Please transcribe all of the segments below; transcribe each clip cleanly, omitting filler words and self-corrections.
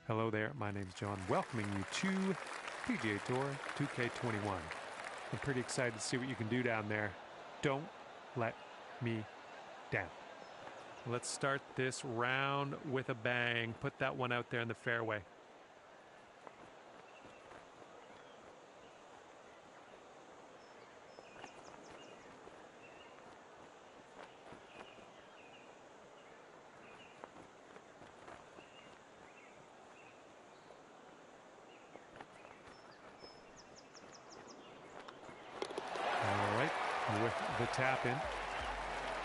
Hello there, my name's John, welcoming you to PGA Tour 2K21. I'm pretty excited to see what you can do down there. Don't let me down. Let's start this round with a bang. Put that one out there in the fairway. With the tap in.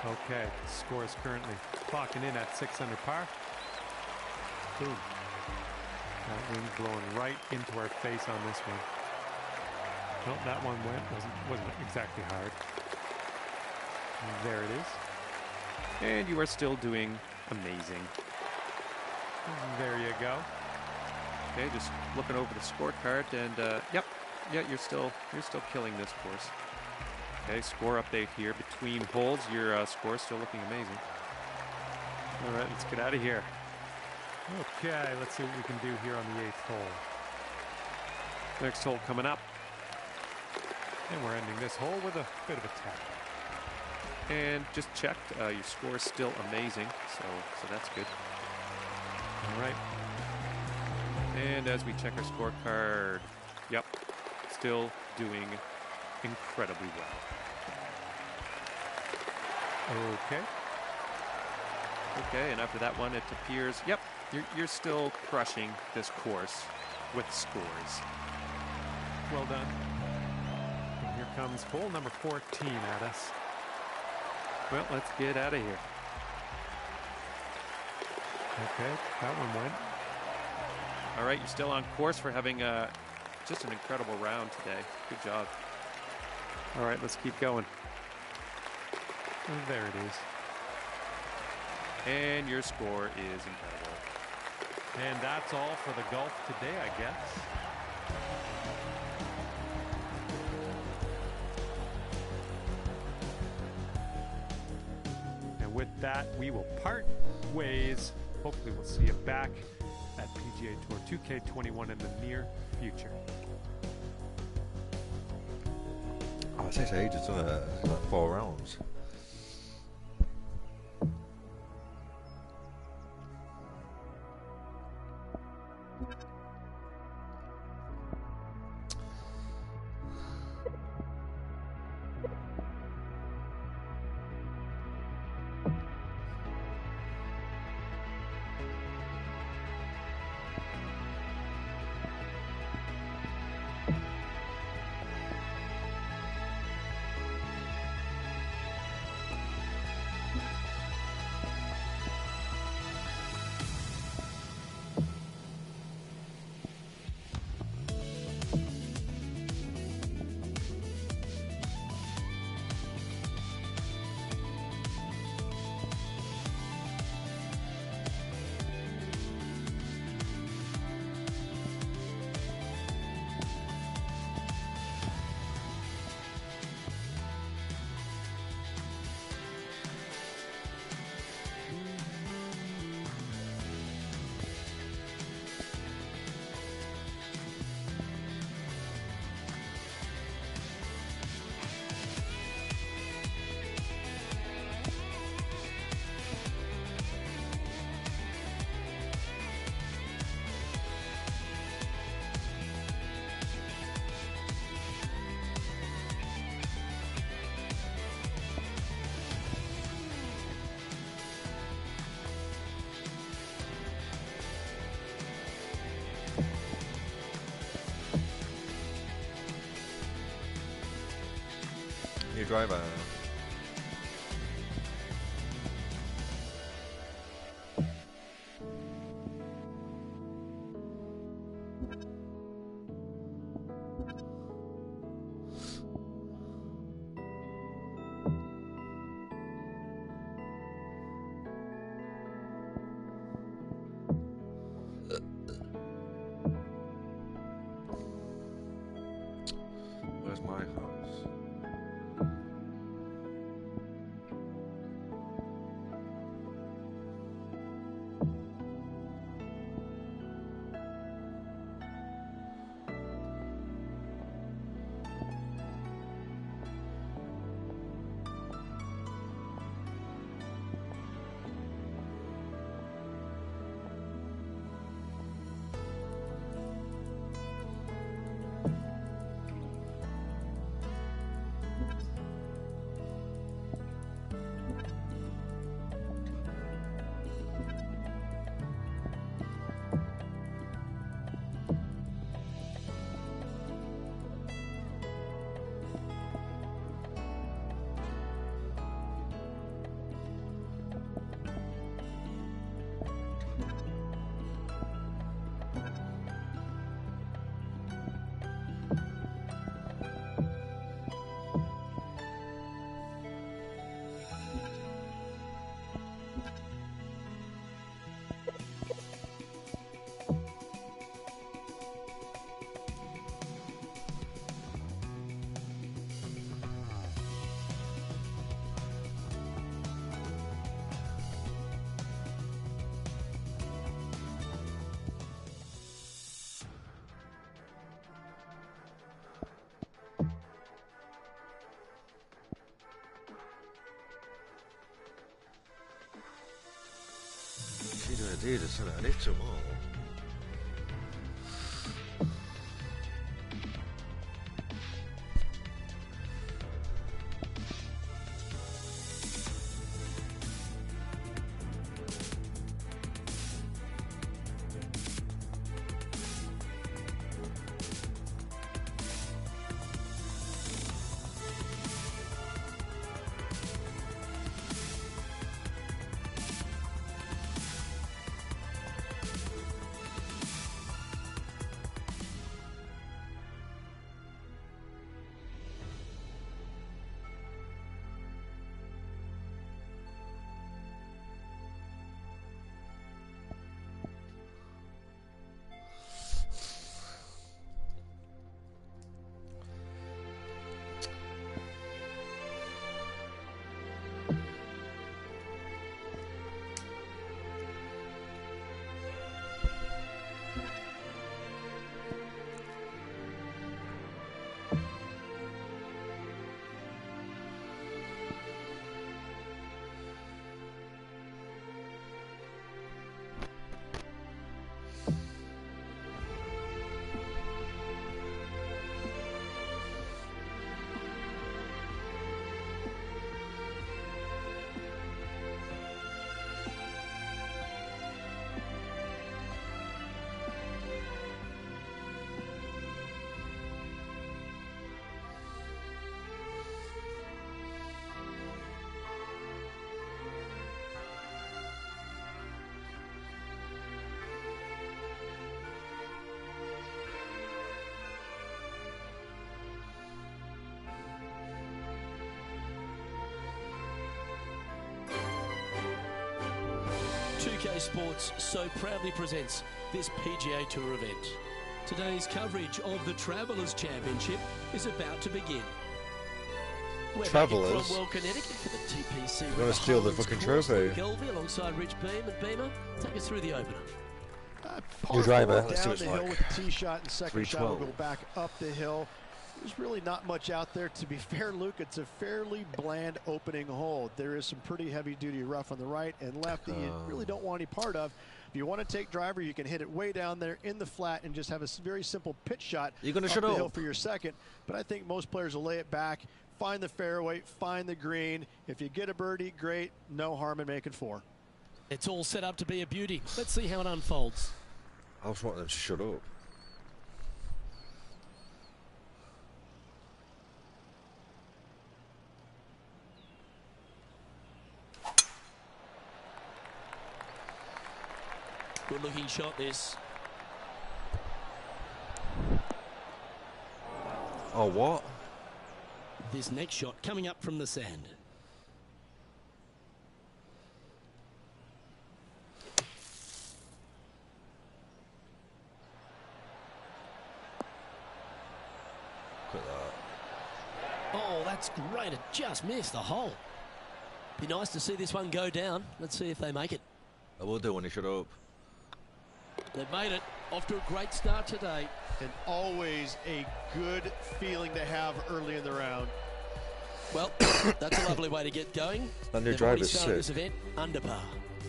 Okay, score is currently clocking in at 6 under par. Boom. That wind blowing right into our face on this one. Nope, that one wasn't exactly hard. There it is. And you are still doing amazing. There you go. Okay, just looking over the scorecard, and yeah, you're still killing this course. Okay, score update here between holes. Your score is still looking amazing. All right, let's get out of here. Okay, let's see what we can do here on the 8th hole. Next hole coming up. And we're ending this hole with a bit of a tap. And just checked, your score is still amazing, so that's good. All right. And as we check our scorecard, yep, still doing incredibly well. Okay, and after that one, it appears, yep, you're still crushing this course with scores. Well done. And here comes hole number 14 at us. Well, let's get out of here. Okay, that one went. All right, you're still on course for having just an incredible round today. Good job. All right, let's keep going. And there it is. And your score is incredible. And that's all for the golf today, I guess. And with that, we will part ways. Hopefully we'll see you back at PGA Tour 2K21 in the near future. Oh, it takes ages, doesn't it? It's like 4 rounds. New driver. Where's my house? She doing a deed, isn't it? I need some more. Sports so proudly presents this PGA Tour event. Today's coverage of the Travellers Championship is about to begin. We're Travellers? back in Cromwell, Connecticut for the TPC. You're gonna steal the fucking trophy. Gelby alongside Rich Beam and Beamer. Take us through the opener. Your driver. Down Let's see what the it's hill like. with the tee shot and second shot will 312. go back up the hill. There's really not much out there. To be fair, Luke, it's a fairly bland opening hole. There is some pretty heavy-duty rough on the right and left that you really don't want any part of. If you want to take driver, you can hit it way down there in the flat and just have a very simple pitch shot You're gonna up shut the up. hill for your second. But I think most players will lay it back, find the fairway, find the green. If you get a birdie, great. No harm in making four. It's all set up to be a beauty. Let's see how it unfolds. I was wanting them to shut up. Good looking shot this. Oh, what? This next shot coming up from the sand. Look at that. Oh, that's great. It just missed the hole. Be nice to see this one go down. Let's see if they make it. I will do when he shut up. They've made it. Off to a great start today. And always a good feeling to have early in the round. Well, that's a lovely way to get going. That new They've already driver's started sick. this event under par.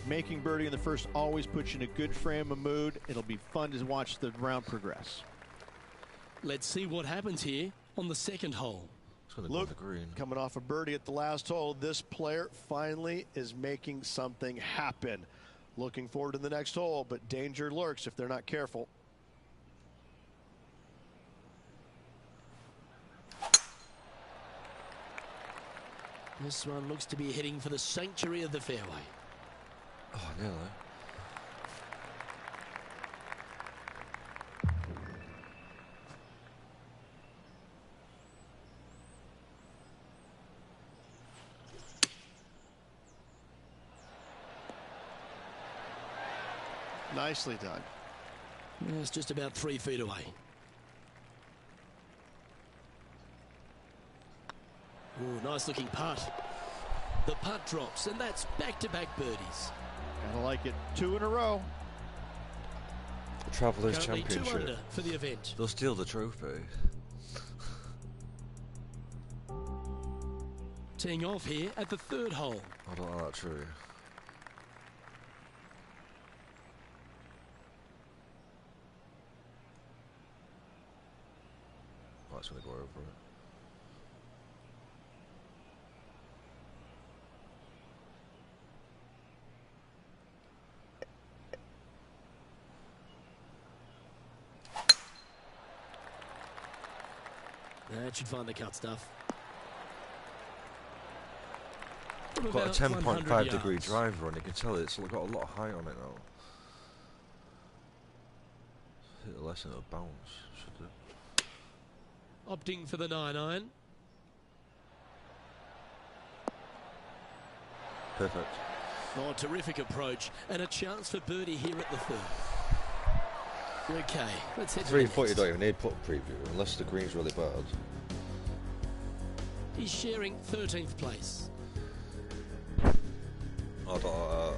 Making birdie in the first always puts you in a good frame of mood. It'll be fun to watch the round progress. Let's see what happens here on the second hole. It's gonna go Look, on the green. coming off a birdie at the last hole, this player finally is making something happen. Looking forward to the next hole, but danger lurks if they're not careful. This one looks to be heading for the sanctuary of the fairway. Oh, nearly. Nicely done. It's just about 3 feet away. Ooh, nice looking putt. The putt drops, and that's back-to-back birdies. Gotta like it. 2 in a row. The Travellers Currently 2 Championship. under for the event. They'll steal the trophy. Teeing off here at the third hole. I don't like that true. that's going to go over it. That should find the cut stuff. Got a 10.5 degree driver on. You can tell it's got a lot of height on it now. Hit it less than a bounce. Should it? Opting for the 9-iron. Perfect. Oh, terrific approach. And a chance for birdie here at the third. Okay, let's head to the 340 next. don't even need putt preview unless the green's really bad. He's sharing 13th place. I don't know.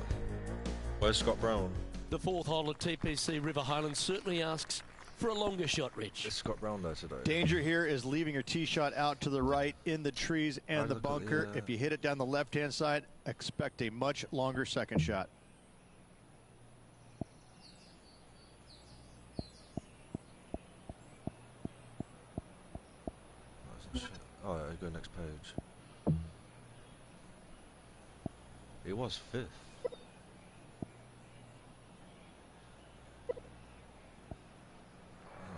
Where's Scott Brown? The fourth hole at TPC River Highlands certainly asks for a longer shot, Rich. Is Scott Brown there today? Danger here is leaving your tee shot out to the right in the trees and the bunker. If you hit it down the left-hand side, expect a much longer second shot. Oh, yeah, go next page. He was 5th. I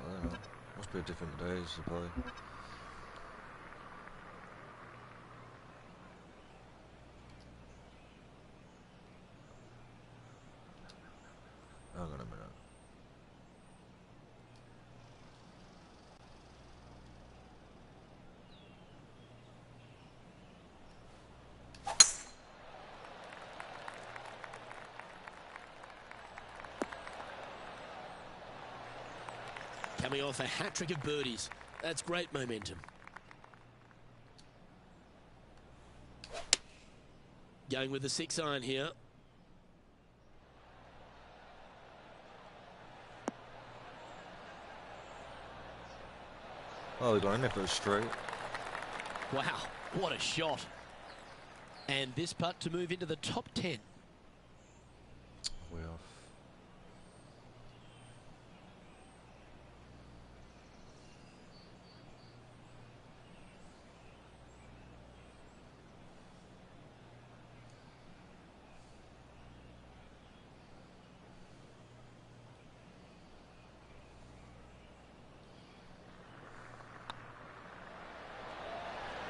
don't know. Must be a different days to play. Hang on a minute. Coming off a hat-trick of birdies. That's great momentum. Going with the 6-iron here. Oh, they're going in if it was straight. Wow, what a shot. And this putt to move into the top 10. Way off.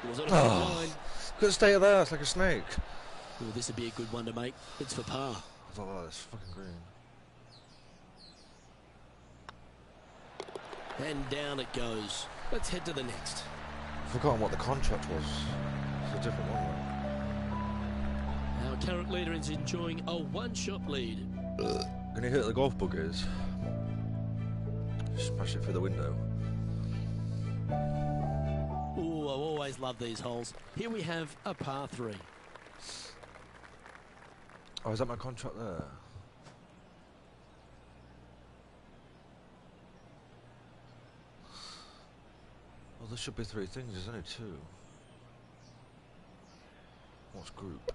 It was on a good line. Couldn't stay there, it's like a snake. Well, this would be a good one to make. It's for par. I thought, oh, it's fucking green. And down it goes. Let's head to the next. I've forgotten what the contract was. It's a different one, Our current leader is enjoying a one-shot lead. right? Can you hit the golf buggies? Smash it through the window. Ooh, I always love these holes. Here we have a par 3. Oh, is that my contract there? Well, there should be 3 things. There's only 2. What's group?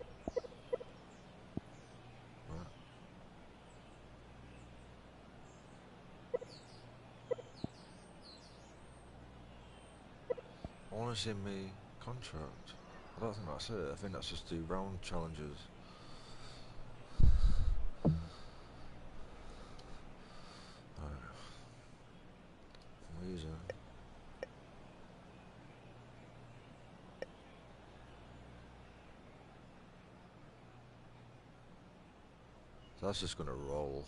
Right. I want to see me contract. I don't think that's it. I think that's just the round challenges. Easy. So that's just going to roll.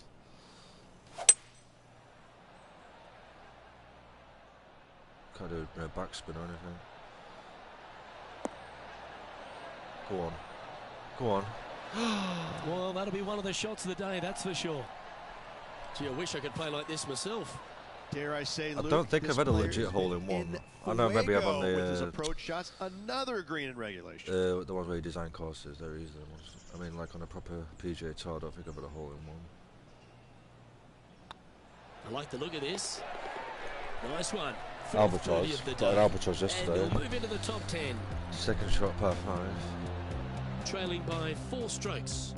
Can't do no backspin or anything. Go on. Go on. Well, that'll be one of the shots of the day, that's for sure. Gee, I wish I could play like this myself. Dare I say, I Luke, don't think this I've had a player legit has hole been in one. in I know maybe I'm on fuego with his the approach shots. Another green in regulation. the ones where you design courses. They're easy ones. I mean, like on a proper PGA Tour, I don't think I've had a hole in one. I like the look of this. Nice one. Albatross. Got an albatross And yesterday. we'll move into the top 10. Second shot, par 5. Trailing by 4 strokes.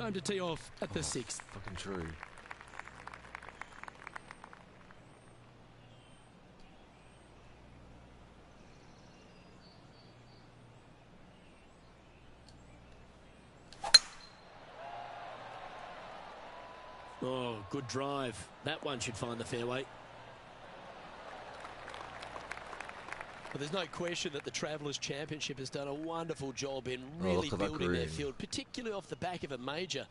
Time to tee off at the 6th. Fucking true. Oh, good drive. That one should find the fairway. Well, there's no question that the Travellers Championship has done a wonderful job in really building their field, particularly off the back of a major.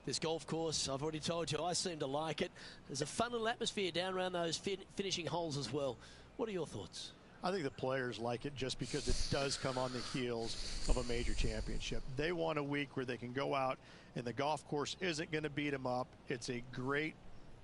This golf course, I've already told you, I seem to like it. There's a fun little atmosphere down around those finishing holes as well. What are your thoughts? I think the players like it just because it does come on the heels of a major championship. They want a week where they can go out and the golf course isn't going to beat them up. It's a great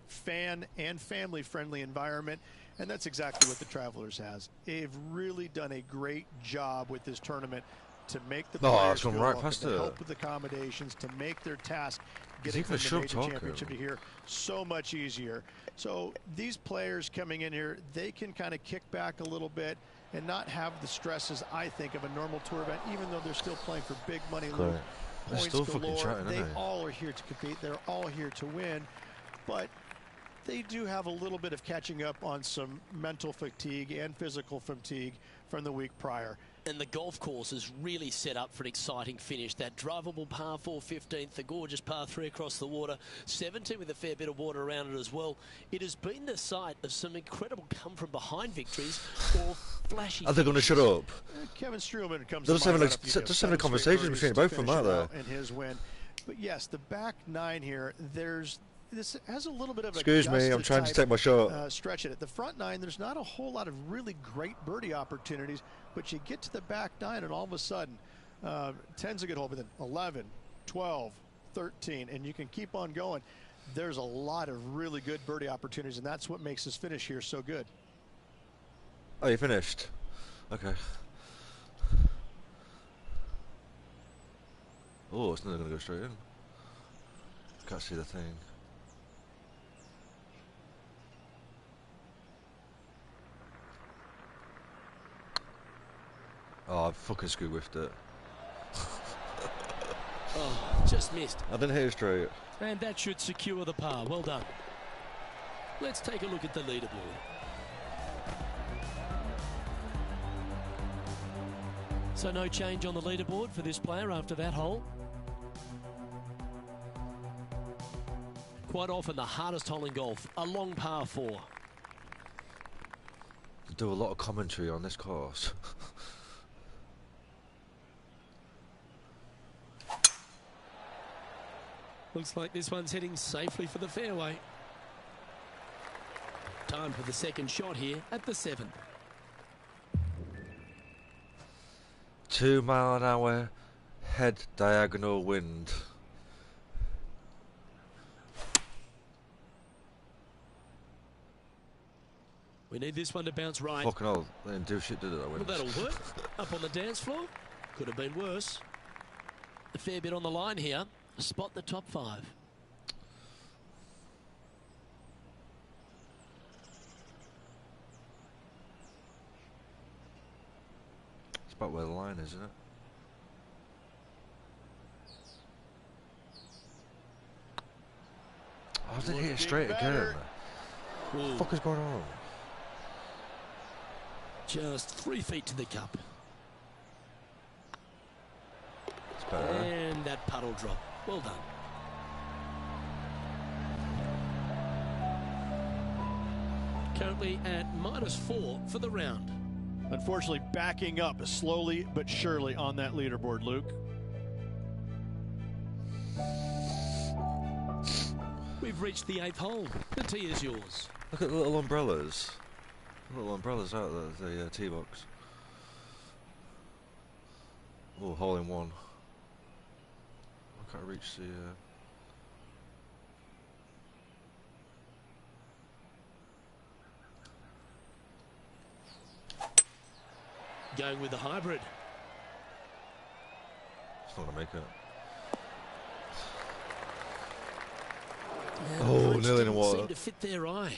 fan and family friendly environment, and that's exactly what the Travelers has. They've really done a great job with this tournament to make the players feel welcome, to help with accommodations, to make their task getting from the major championship to here so much easier. So these players coming in here, they can kind of kick back a little bit and not have the stresses, I think, of a normal tour event, even though they're still playing for big money, points galore. They all are here to compete. They're all here to win. But they do have a little bit of catching up on some mental fatigue and physical fatigue from the week prior. And the golf course is really set up for an exciting finish. That drivable par 4 15th, the gorgeous par 3 across the water, 17 with a fair bit of water around it as well. It has been the site of some incredible come-from-behind victories or flashy. Are they going to shut up? Kevin Struman comes. They're just having a conversation between both of them, aren't they? In his win, but yes, the back nine here. This has a little bit of a excuse me, I'm trying to take my shot. Stretch it. At the front nine, there's not a whole lot of really great birdie opportunities, but you get to the back nine, and all of a sudden, 10's a good hole, but then 11, 12, 13, and you can keep on going. There's a lot of really good birdie opportunities, and that's what makes this finish here so good. Oh, you finished? Okay. Oh, it's not going to go straight in. Can't see the thing. Oh, I fucking screw whiffed it. Oh, just missed. I didn't hit it straight. And that should secure the par. Well done. Let's take a look at the leaderboard. So no change on the leaderboard for this player after that hole. Quite often the hardest hole in golf, a long par 4. They do a lot of commentary on this course. Looks like this one's heading safely for the fairway. Time for the second shot here at the 7th. 2 mile an hour head diagonal wind. We need this one to bounce right. Fucking hell, they didn't do shit, did it? Well, that'll work. Up on the dance floor. Could have been worse. A fair bit on the line here. Spot the top 5. It's about where the line is, isn't it? I didn't hit it straight again. What the fuck is going on? Just 3 feet to the cup. It's better. And that puddle drop. Well done. Currently at -4 for the round. Unfortunately, backing up slowly but surely on that leaderboard, Luke. We've reached the 8th hole. The tee is yours. Look at the little umbrellas. Little umbrellas out there, the tee box. Oh, hole in one. I can't reach the. Going with the hybrid. It's not gonna make it. And oh, nearly in the water. Seem to fit their eye.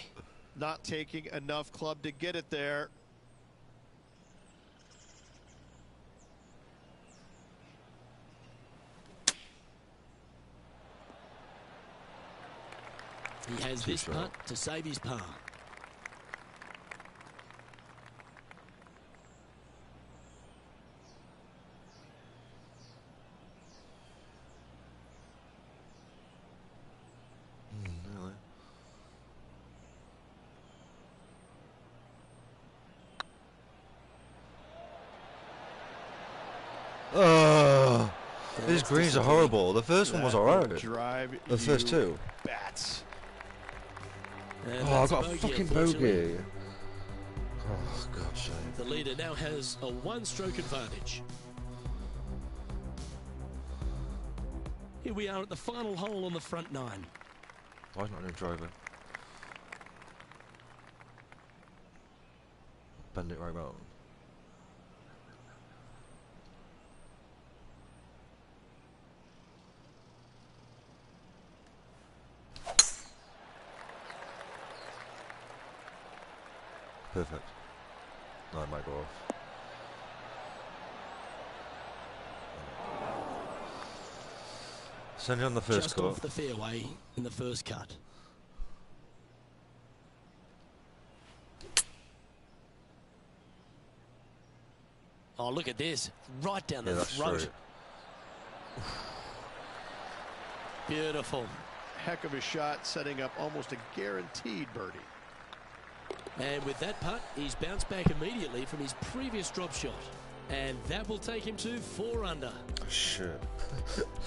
Not taking enough club to get it there. He has this putt to save his par. Really? Oh, these greens are horrible. The first one was alright. The first two. Bats. Oh, I got a fucking bogey. Oh, God's sake. The leader now has a one-stroke advantage. Here we are at the final hole on the front nine. Why not a driver? Bend it right round. Perfect. No, it might go off. Send it on the first cut. Just off the fairway in the first cut. Oh, look at this. Right down the throat. Straight. Beautiful. Heck of a shot, setting up almost a guaranteed birdie. And with that putt, he's bounced back immediately from his previous drop shot. And that will take him to 4 under. Shit.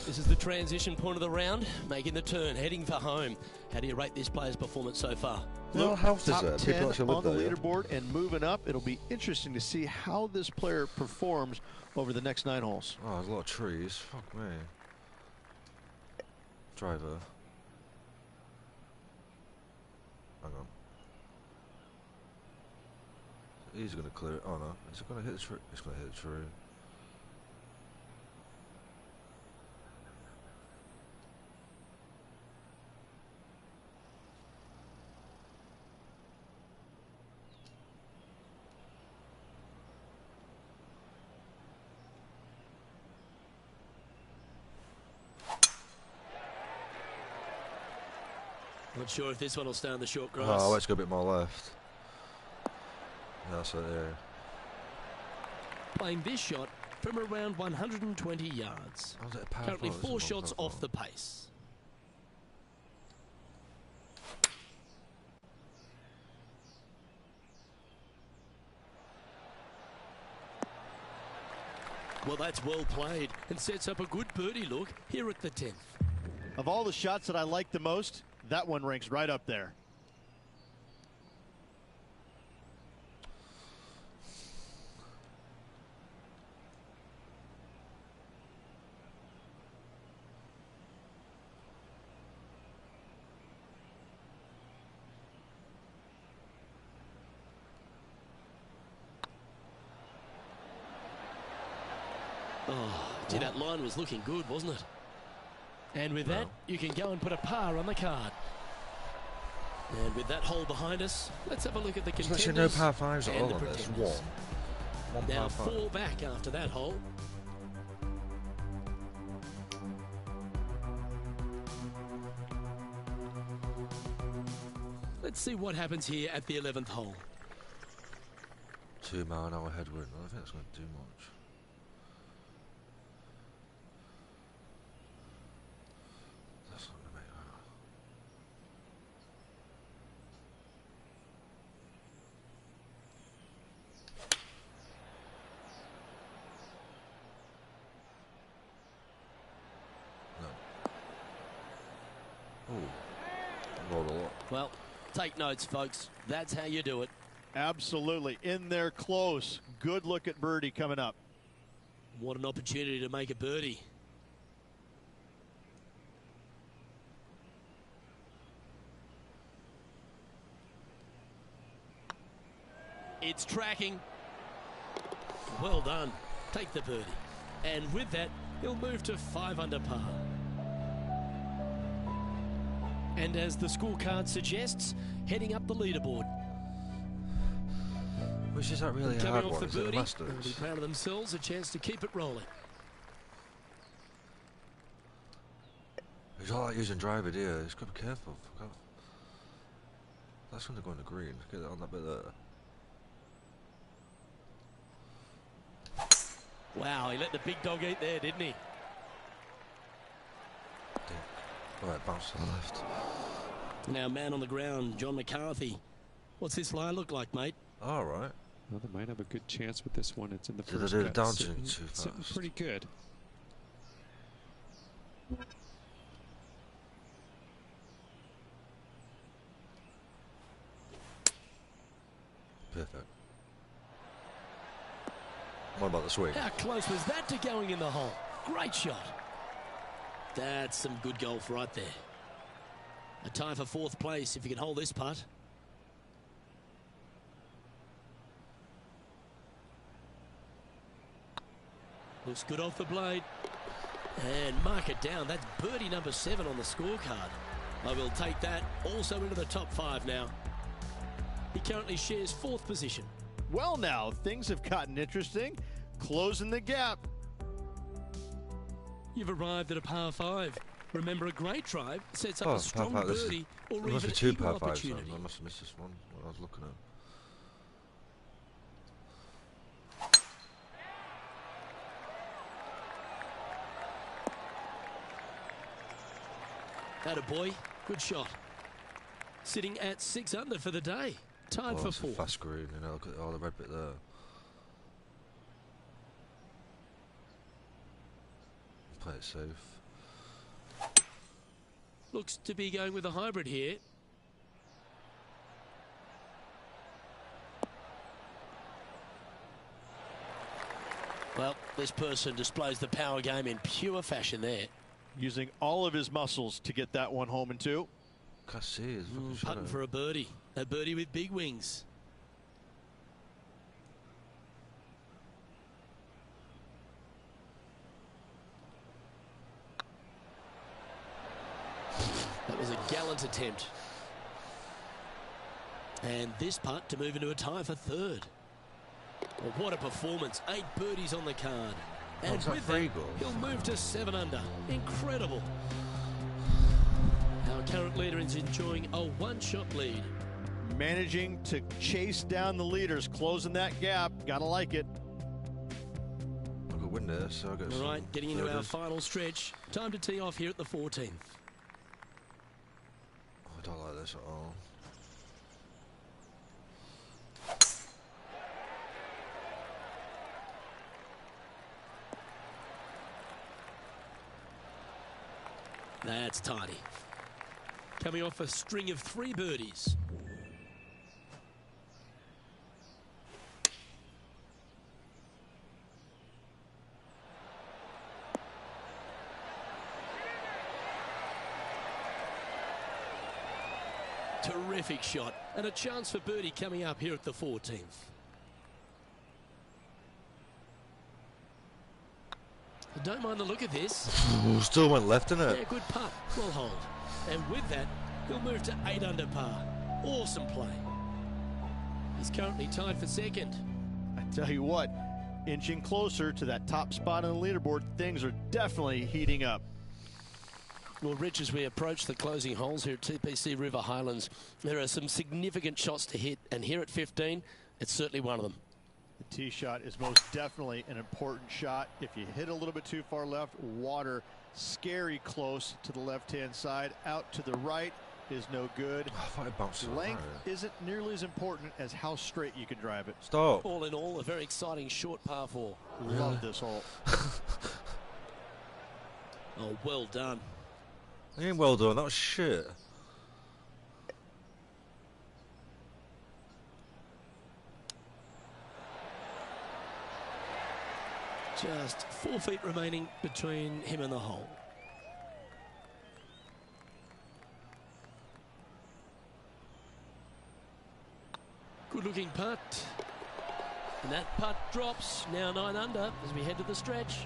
This is the transition point of the round, making the turn, heading for home. How do you rate this player's performance so far? No house is top there. 10 People actually on the live there. leaderboard and moving up. It'll be interesting to see how this player performs over the next 9 holes. Oh, there's a lot of trees. Fuck me. Driver. Hang on. He's going to clear it. Oh no. Is it going to hit the tree? It's going to hit the tree. Not sure if this one will stay on the short grass. Oh, let's go a bit more left. Yeah, that's it there. Playing this shot from around 120 yards. Oh, is it a par Currently four? 4 Is it shots one off par the pace. Well, that's well played and sets up a good birdie look here at the 10th. Of all the shots that I like the most, that one ranks right up there. Oh, gee, that line was looking good, wasn't it? And with that, you can go and put a par on the card. And with that hole behind us, let's have a look at the contenders. There's actually no par fives at and all the on this. pretenders. One Now par five. 4 back after that hole. Let's see what happens here at the 11th hole. 2 mile an hour headwind. I don't think that's going to do much. That's not going to make that. No. Oh, rolled a lot. Well, take notes, folks. That's how you do it. Absolutely. In there close. Good look at birdie coming up. What an opportunity to make a birdie. It's tracking. Well done. Take the birdie. And with that, he'll move to 5 under par. And as the scorecard suggests, heading up the leaderboard. Which is that really Coming hard off one? the Is it the birdie, Masters? they'll be proud of themselves, a chance to keep it rolling. He's all like using driver, dear. He's got to be careful. Fuck off. That's when they're going to green. Get it on that bit there. Wow, he let the big dog eat there, didn't he? Right, bounce to the left. Now, man on the ground, John McCarthy. What's this lie look like, mate? All right. Well, they might have a good chance with this one. It's in the Did first they do the cut. downswing too Sitting fast? pretty good. Perfect. What about the swing? How close was that to going in the hole? Great shot. That's some good golf right there. A tie for 4th place if you can hold this putt. Looks good off the blade. And mark it down. That's birdie number 7 on the scorecard. I will take that also into the top 5 now. He currently shares 4th position. Well, now things have gotten interesting. Closing the gap. You've arrived at a par 5. Remember, a great drive sets up Oh, a strong par 5. birdie or There even must be an 2 equal par 5s. opportunity. I must have missed this one when I was looking at. Attaboy, good shot. Sitting at 6 under for the day. Tied for It's a 4. fast green, you know, look at all the red bit there. Play it safe. Looks to be going with a hybrid here. Well, this person displays the power game in pure fashion there. Using all of his muscles to get that one home in 2. Can't see his fucking Putting shadow. for a birdie. A birdie with big wings. That was a gallant attempt. And this putt to move into a tie for 3rd. Well, what a performance. 8 birdies on the card. And is that with free that, goal? he'll move to 7 under. Incredible. Our current leader is enjoying a 1-shot lead. Managing to chase down the leaders, closing that gap. Gotta like it. I could win this, so I get All some right, getting into our thirders. final stretch. Time to tee off here at the 14th. I don't like this at all. That's tidy. Coming off a string of 3 birdies. Terrific shot. And a chance for birdie coming up here at the 14th. I don't mind the look of this. Still went left, innit? Yeah, good putt. Well hold. And with that, he'll move to 8 under par. Awesome play. He's currently tied for 2nd. I tell you what, inching closer to that top spot on the leaderboard, things are definitely heating up. Well, Rich, as we approach the closing holes here at TPC River Highlands, there are some significant shots to hit, and here at 15, it's certainly one of them. The tee shot is most definitely an important shot. If you hit a little bit too far left, water scary close to the left-hand side. Out to the right is no good. I thought it bounced to the Length right. isn't nearly as important as how straight you can drive it. Stop. All in all, a very exciting short par 4. Love this hole. Oh, well done. You ain't well done, that was shit. Just 4 feet remaining between him and the hole. Good looking putt. And that putt drops. Now 9 under as we head to the stretch.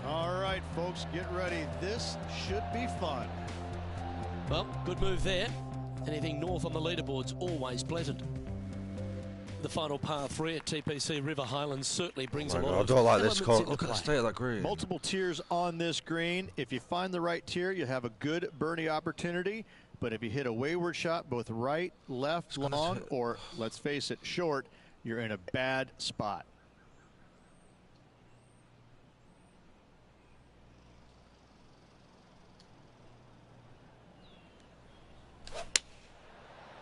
All right, folks, get ready. This should be fun. Well, good move there. Anything north on the leaderboard's always pleasant. The final par 3 at TPC River Highlands certainly brings a lot I of don't like this elements call. into Look at the play. state of that green. Multiple tiers on this green. If you find the right tier, you have a good birdie opportunity. But if you hit a wayward shot, both right, left, long, or, let's face it, short, you're in a bad spot.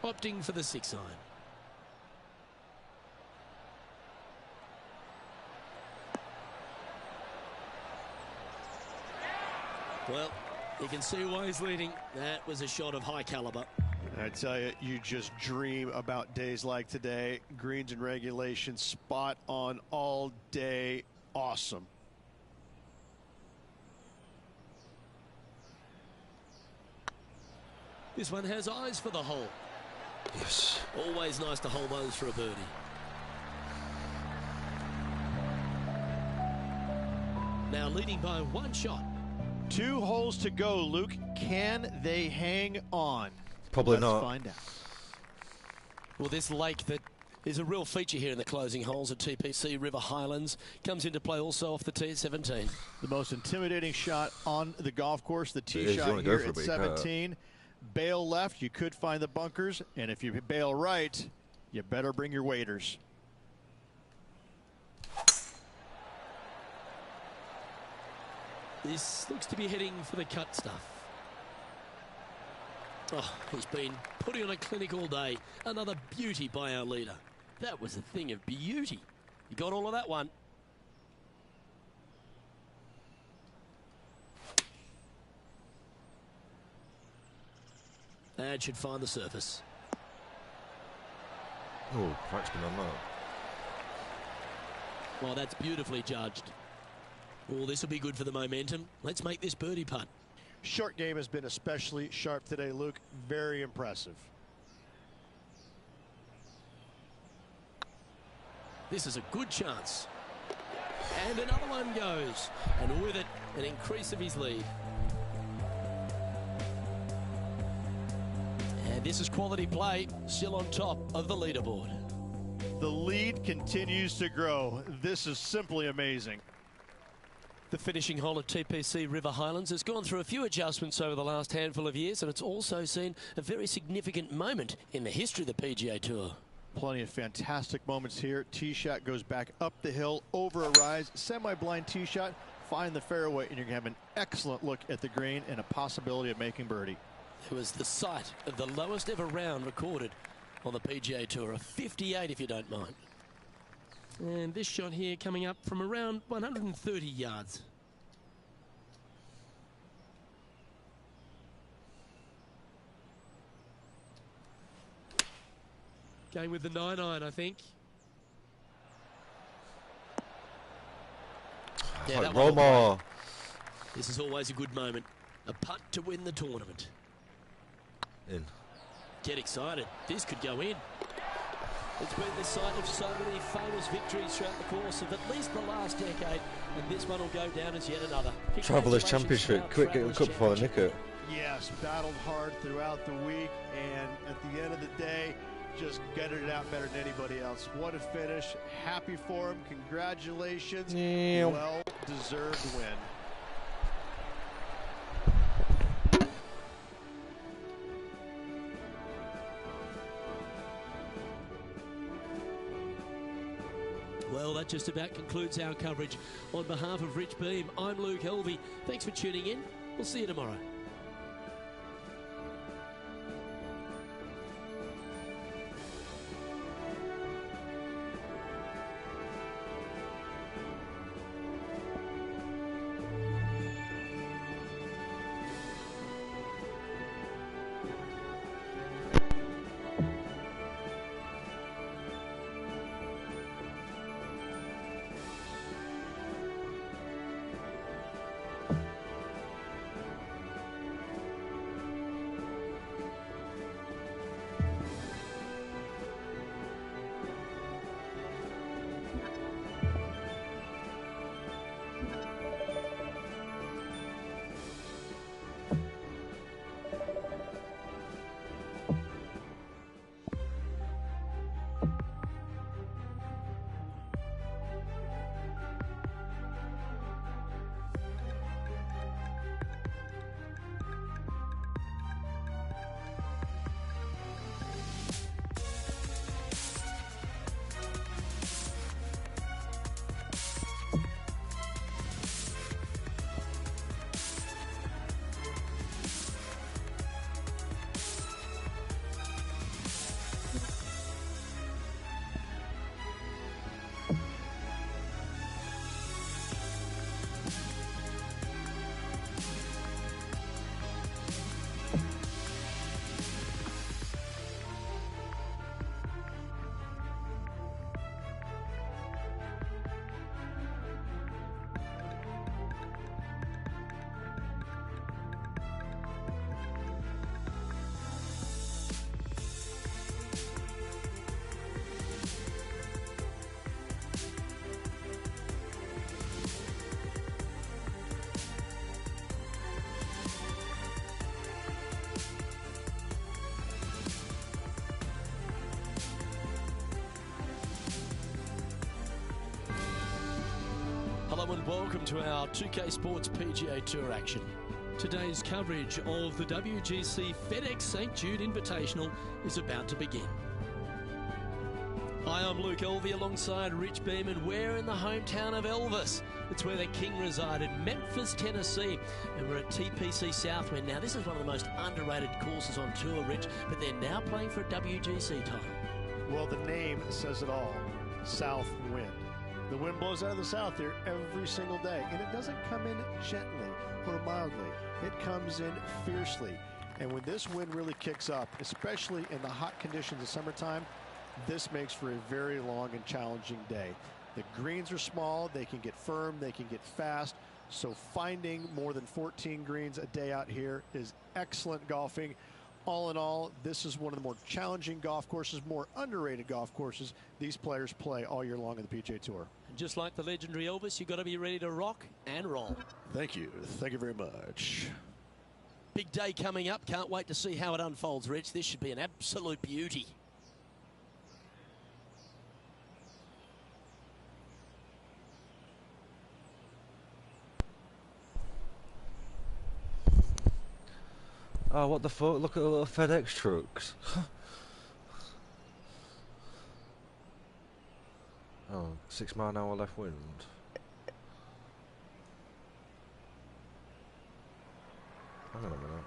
Opting for the 6-iron. Well, you can see why he's leading. That was a shot of high caliber. I tell you, you just dream about days like today. Greens and regulation, spot on all day. Awesome. This one has eyes for the hole. Yes. Always nice to hold those for a birdie. Now leading by 1 shot. 2 holes to go, Luke. Can they hang on? Probably not. Let's find out. Well, this lake that is a real feature here in the closing holes at TPC River Highlands comes into play also off the tee at 17. The most intimidating shot on the golf course, the tee It is. You shot wanna go here for it, at but you can't. 17. Bail left, you could find the bunkers, and if you bail right, you better bring your waders. This looks to be heading for the cut stuff. Oh, he's been putting on a clinic all day. Another beauty by our leader. That was a thing of beauty. You got all of that one. And should find the surface. Oh, crackspin on that. Well, that's beautifully judged. Oh, this will be good for the momentum. Let's make this birdie putt. Short game has been especially sharp today, Luke. Very impressive. This is a good chance. And another one goes. And with it, an increase of his lead. And this is quality play, still on top of the leaderboard. The lead continues to grow. This is simply amazing. The finishing hole at TPC River Highlands has gone through a few adjustments over the last handful of years, and it's also seen a very significant moment in the history of the PGA Tour. Plenty of fantastic moments here. Tee shot goes back up the hill, over a rise, semi-blind tee shot, find the fairway, and you're going to have an excellent look at the green and a possibility of making birdie. It was the site of the lowest ever round recorded on the PGA Tour, a 58 if you don't mind. And this shot here coming up from around 130 yards. Going with the 9-iron, I think. Yeah, that one will play. This is always a good moment. A putt to win the tournament. In. Get excited. This could go in. It's been the site of so many famous victories throughout the course of at least the last decade, and this one will go down as yet another. Travellers Championship. Quick, get the cup before they nick it. Yes, battled hard throughout the week, and at the end of the day, just gutted it out better than anybody else. What a finish. Happy for him. Congratulations. Yeah. Well-deserved win. Well, that just about concludes our coverage. On behalf of Rich Beam, I'm Luke Helvey. Thanks for tuning in. We'll see you tomorrow. Hello and welcome to our 2K Sports PGA Tour action. Today's coverage of the WGC FedEx St. Jude Invitational is about to begin. Hi, I'm Luke Elvey alongside Rich Beam, and we're in the hometown of Elvis. It's where the king resided, Memphis, Tennessee, and we're at TPC Southwind. Now, this is one of the most underrated courses on tour, Rich, but they're now playing for a WGC title. Well, the name says it all, Southwind. The wind blows out of the south here every single day, and it doesn't come in gently or mildly. It comes in fiercely. And when this wind really kicks up, especially in the hot conditions of summertime, this makes for a very long and challenging day. The greens are small, they can get firm, they can get fast, so finding more than 14 greens a day out here is excellent golfing. All in all, this is one of the more challenging golf courses, more underrated golf courses these players play all year long in the PGA Tour. And just like the legendary Elvis, you've got to be ready to rock and roll. Thank you. Thank you very much. Big day coming up. Can't wait to see how it unfolds, Rich. This should be an absolute beauty. Oh, what the fuck? Look at the little FedEx trucks. Oh, 6 mile an hour left wind. Hang on a minute.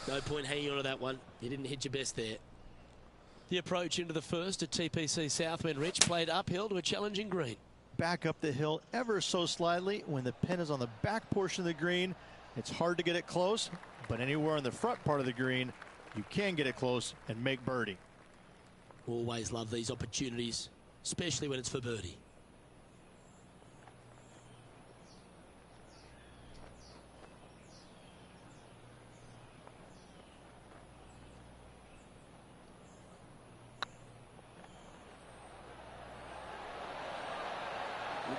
No point hanging on to that one. You didn't hit your best there. The approach into the first at TPC Southwind, Rich, played uphill to a challenging green. Back up the hill ever so slightly. When the pin is on the back portion of the green, it's hard to get it close, but anywhere on the front part of the green, you can get it close and make birdie. Always love these opportunities, especially when it's for birdie.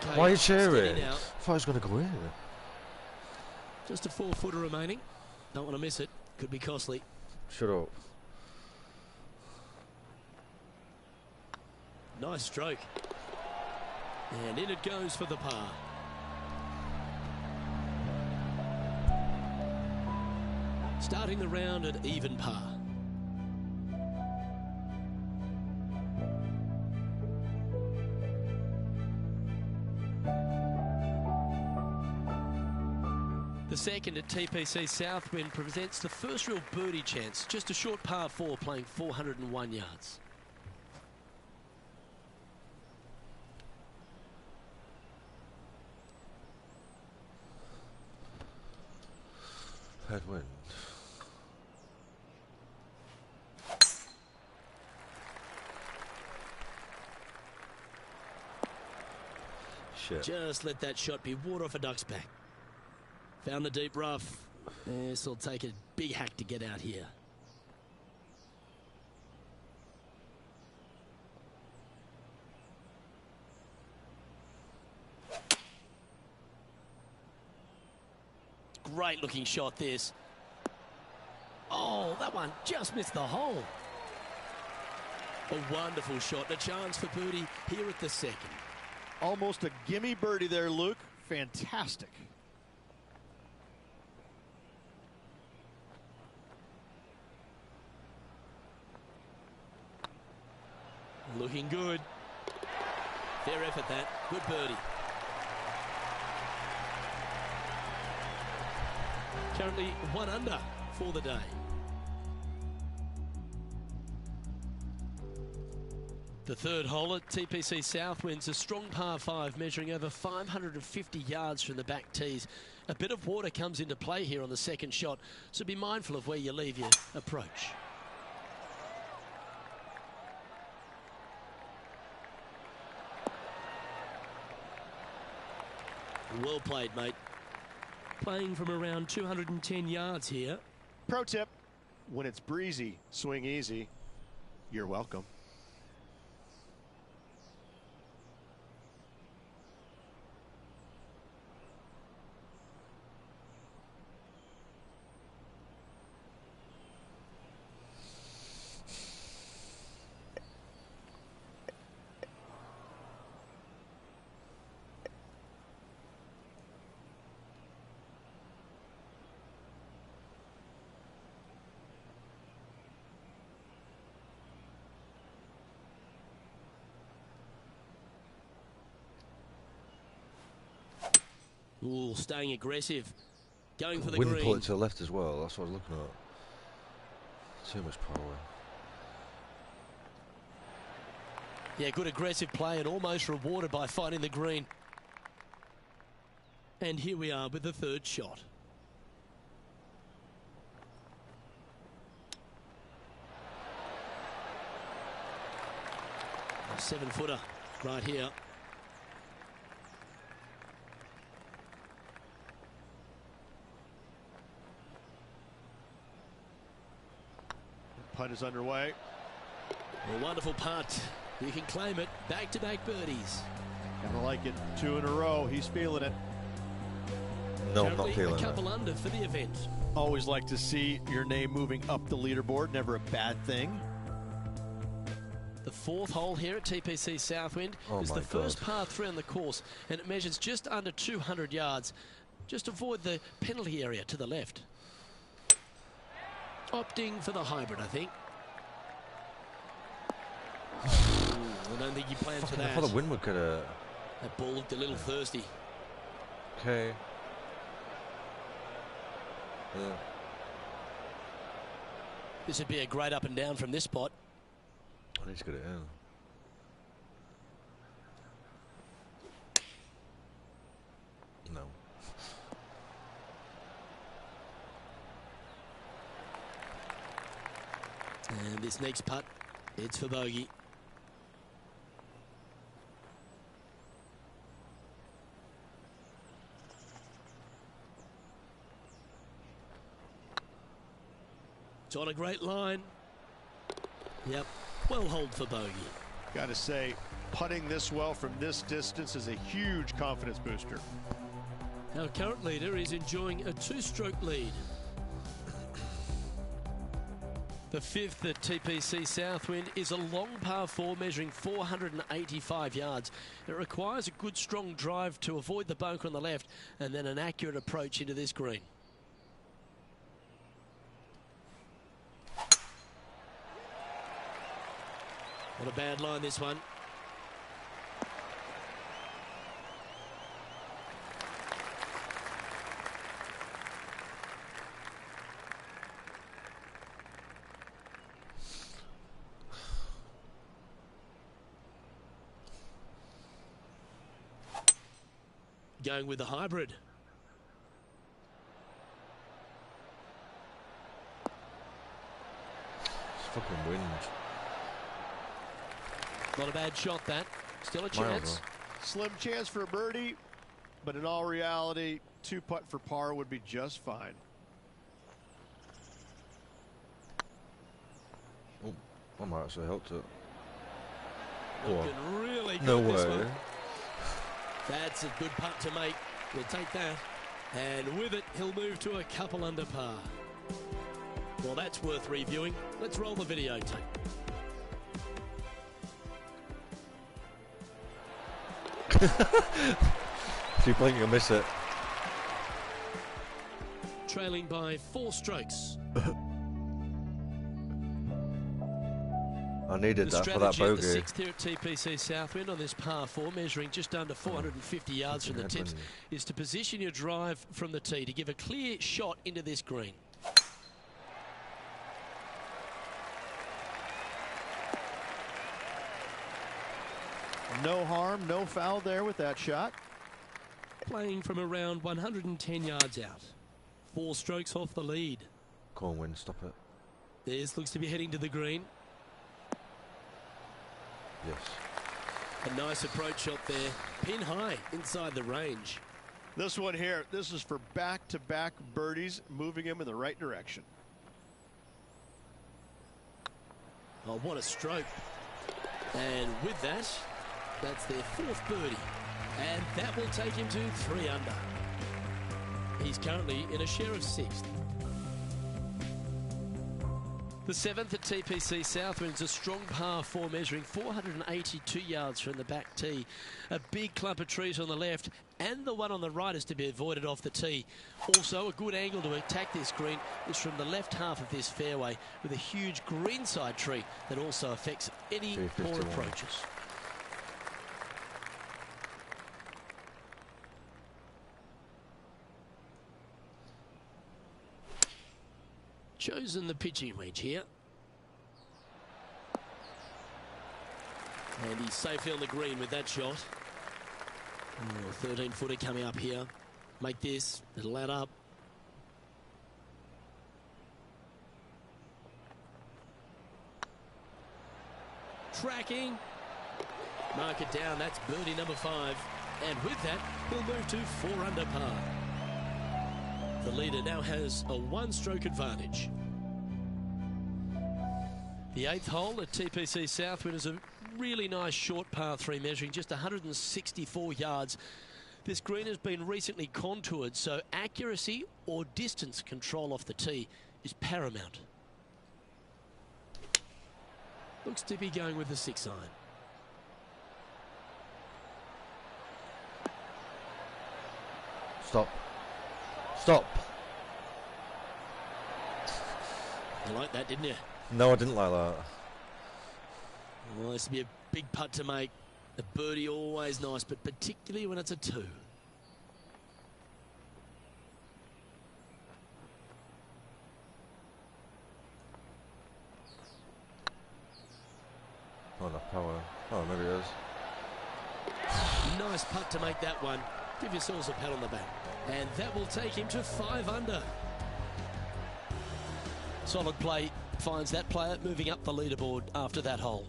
Okay, Why are you cheering? now. I thought I was going to go in. Just a 4-footer remaining. Don't want to miss it. Could be costly. Shut up. Nice stroke. And in it goes for the par. Starting the round at even par. The second at TPC Southwind presents the first real birdie chance. Just a short par 4 playing 401 yards. Headwind. Shit. Just let that shot be water off a duck's back. Found the deep rough. This will take a big hack to get out here. Great looking shot this. Oh, that one just missed the hole. A wonderful shot. A chance for birdie here at the second. Almost a gimme birdie there, Luke. Fantastic. Looking good. Fair effort that. Good birdie. Currently 1 under for the day. The third hole at TPC Southwind's a strong par 5 measuring over 550 yards from the back tees. A bit of water comes into play here on the second shot, so be mindful of where you leave your approach. Well played, mate. Playing from around 210 yards here. Pro tip, when it's breezy, swing easy. You're welcome. Ooh, staying aggressive. Going for the Wind green. pull it to the left as well. That's what I was looking at. Too much power. Yeah, good aggressive play and almost rewarded by finding the green. And here we are with the third shot. A 7-footer right here. Putt is underway. A wonderful putt. You can claim it. Back-to-back birdies. Kinda like it. 2 in a row. He's feeling it. No, I'm not Currently feeling a it. couple under for the event. Always like to see your name moving up the leaderboard. Never a bad thing. The fourth hole here at TPC Southwind is the first par 3 on the course, and it measures just under 200 yards. Just avoid the penalty area to the left. Opting for the hybrid, I think. I don't think he plans for I that. thought the wind would get a... That ball looked a little thirsty. Okay. Yeah. This would be a great up and down from this spot. I need to get it in. No. And this next putt, it's for bogey. It's on a great line. Yep, well holed for bogey. Got to say, putting this well from this distance is a huge confidence booster. Our current leader is enjoying a 2-stroke lead. The fifth at TPC Southwind is a long par 4 measuring 485 yards. It requires a good strong drive to avoid the bunker on the left and then an accurate approach into this green. Not a bad line, this one. Going with the hybrid. It's fucking wind. Not a bad shot, that. Still a chance. Slim chance for a birdie, but in all reality, 2-putt for par would be just fine. Oh, I might actually helped it. Looking really good. No this way. one. That's a good putt to make. We'll take that. And with it, he'll move to a couple under par. Well, that's worth reviewing. Let's roll the videotape. If you blink, you'll miss it. Trailing by 4 strokes. I needed The that for that strategy at the bogey. 6th here at TPC Southwind on this par 4, measuring just under 450 yards from the tips, is to position your drive from the tee to give a clear shot into this green. No harm, no foul there with that shot. Playing from around 110 yards out. 4 strokes off the lead. Come on, wind, stop it. This looks to be heading to the green. Yes. A nice approach shot there. Pin high inside the range. This one here, this is for back-to-back birdies, moving him in the right direction. Oh, what a stroke. And with that, that's their 4th birdie. And that will take him to 3 under. He's currently in a share of 6th. The 7th at TPC Southwind's a strong par 4, measuring 482 yards from the back tee. A big clump of trees on the left, and the one on the right is to be avoided off the tee. Also, a good angle to attack this green is from the left half of this fairway, with a huge greenside tree that also affects any poor approaches. Chosen the pitching wedge here. And he's safely on the green with that shot. 13-footer coming up here. Make this, it'll add up. Tracking. Mark it down, that's birdie number 5. And with that, he'll move to 4 under par. The leader now has a 1-stroke advantage. The 8th hole at TPC Southwind is a really nice short par 3, measuring just 164 yards. This green has been recently contoured, so accuracy or distance control off the tee is paramount. Looks to be going with the 6 iron. Stop. Stop. You liked that, didn't you? No, I didn't like that. Well, this would be a big putt to make. A birdie always nice, but particularly when it's a 2. Oh, no power. Oh, maybe it is. Nice putt to make that one. Give yourselves a pat on the back. And that will take him to 5 under. Solid play finds that player moving up the leaderboard after that hole.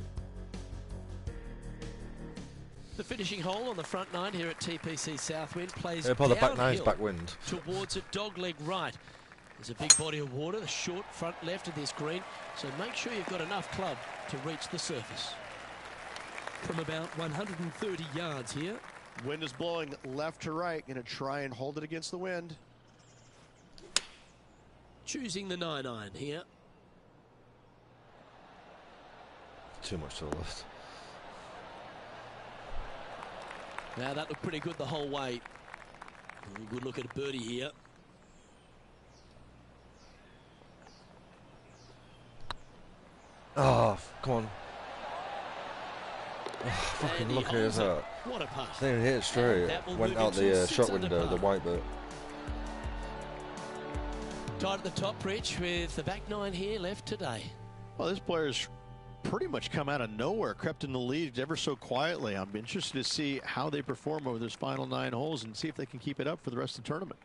The finishing hole on the front 9 here at TPC Southwind plays the back nine's downhill backwind. towards a dogleg right. There's a big body of water, the short front left of this green, so make sure you've got enough club to reach the surface. From about 130 yards here. Wind is blowing left to right. Going to try and hold it against the wind. Choosing the 9 iron here. Too much to the left. Now that looked pretty good the whole way. Good look at a birdie here. Oh, come on. Oh, fucking look at that. What a putt. Didn't even hit it straight. Went out the shot window, the white bit. Tied at the top, Rich, with the back 9 here left today. Well, this player's pretty much come out of nowhere, crept in the lead ever so quietly. I'm interested to see how they perform over this final 9 holes and see if they can keep it up for the rest of the tournament.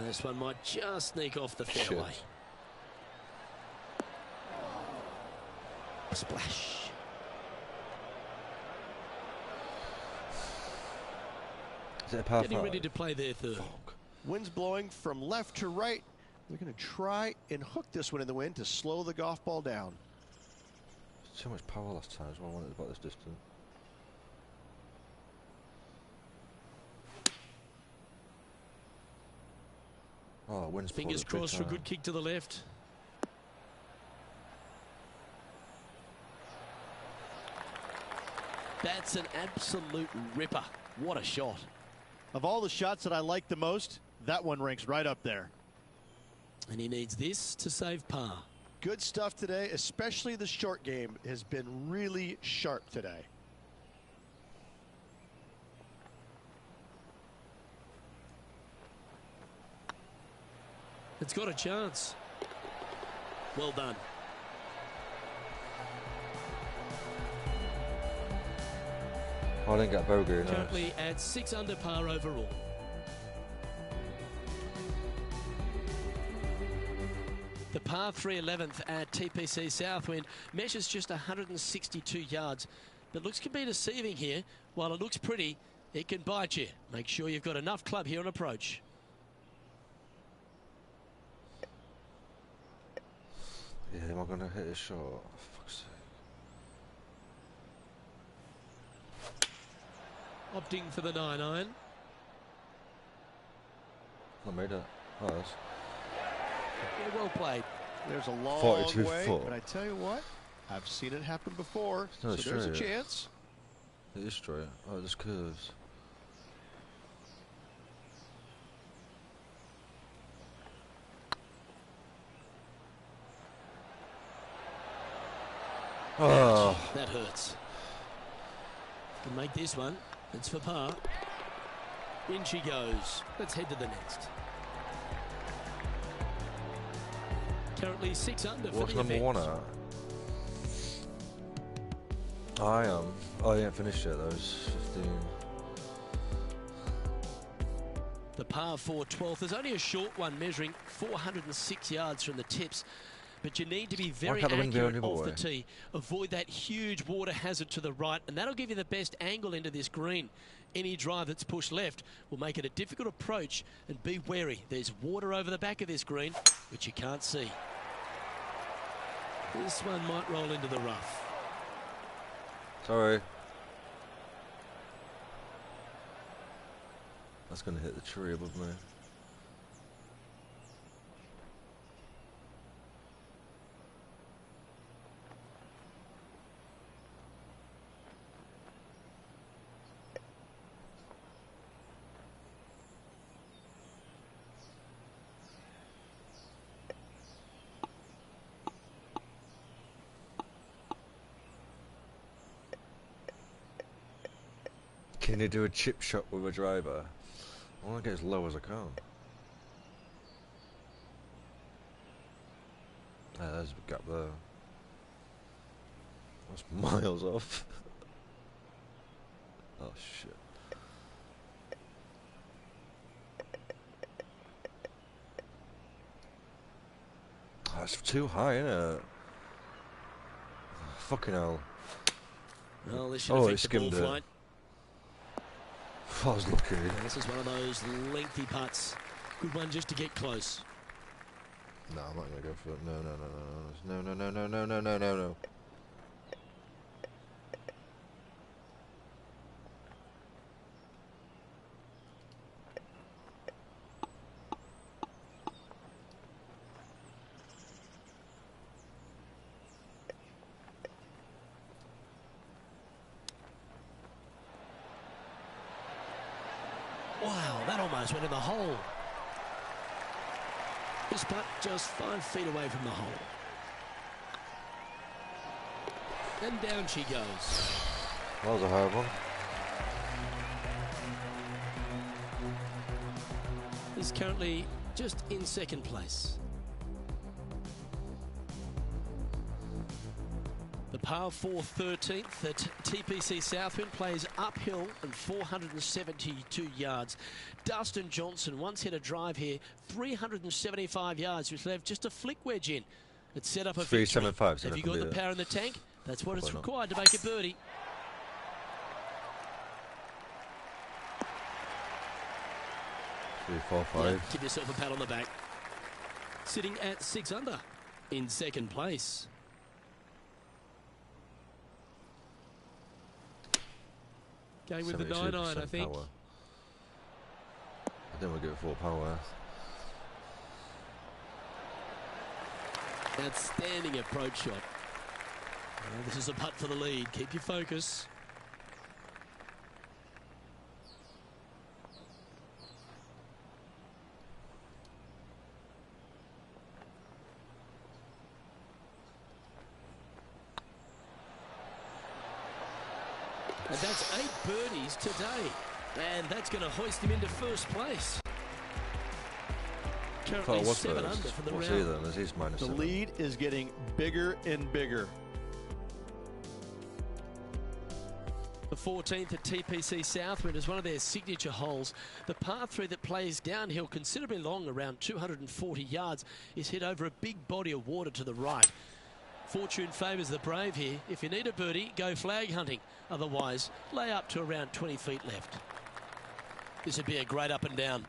This one might just sneak off the fairway. Splash. Is it a par Getting 5? ready to play their 3rd. Wind's blowing from left to right. They're going to try and hook this one in the wind to slow the golf ball down. Too much power last time as well when it was about this distance. Oh, wind's Fingers crossed for a good kick to the left. That's an absolute ripper. What a shot. Of all the shots that I like the most, that one ranks right up there. And he needs this to save par. Good stuff today, especially the short game has been really sharp today. It's got a chance. Well done. Oh, I didn't get bogey. Currently at 6 under par overall. The par 3 11th at TPC Southwind measures just 162 yards, but looks can be deceiving here. While it looks pretty, it can bite you. Make sure you've got enough club here on approach. Yeah, am I going to hit a shot? Oh, fuck's sake. Opting for the 9-iron. I made it. Oh, that's... Yeah, well played. There's a long 42 way, foot. but I tell you what, I've seen it happen before, so Not there's a straight. chance. It is straight. Oh, there's curves. Oh, That hurts. Can make this one. It's for par. In she goes. Let's head to the next. Currently 6 under for what's the number event. 1 at? I am. Oh, I ain't finished yet. Those 15. The par 4 12th is only a short one, measuring 406 yards from the tips. But you need to be very can't the wind be accurate only off the way? tee. Avoid that huge water hazard to the right, and that'll give you the best angle into this green. Any drive that's pushed left will make it a difficult approach, and be wary. There's water over the back of this green, which you can't see. This one might roll into the rough. Sorry. That's going to hit the tree above me. Can you do a chip shot with a driver? I want to get as low as I can. Ah, there's a gap there. That's miles off. Oh shit. Oh, it's too high, isn't it? Fucking hell. Well, this should Oh, it affect the ball skimmed it. flight. I was lucky. This is one of those lengthy putts. Good one just to get close. No, I'm not gonna go for it. No, no, no, no, no, no, no, no, no, no, no. Wow, that almost went in the hole. This putt just 5 feet away from the hole. And down she goes. That was a hard one. Is currently just in second place. The par 4 13th at TPC Southwind plays uphill and 472 yards. Dustin Johnson once hit a drive here, 375 yards, which left just a flick wedge in. It's set up a victory. 375. So Have you got the power in the tank? That's what it's Probably not. required to make a birdie. Three, four, Yeah, five. give yourself a pat on the back. Sitting at 6 under in second place. Going with the 9-iron, I think. Power. I think we'll get full power. Outstanding approach shot. Well, this is a putt for the lead. Keep your focus. And that's 8 birdies today. And that's going to hoist him into first place. Currently What's 7 first? under for the What's round. he then? Is he's minus The 7? lead is getting bigger and bigger. The 14th at TPC Southwind is one of their signature holes. The par 3 that plays downhill considerably long, around 240 yards, is hit over a big body of water to the right. Fortune favours the brave here. If you need a birdie, go flag hunting. Otherwise, lay up to around 20 feet left. This would be a great up and down.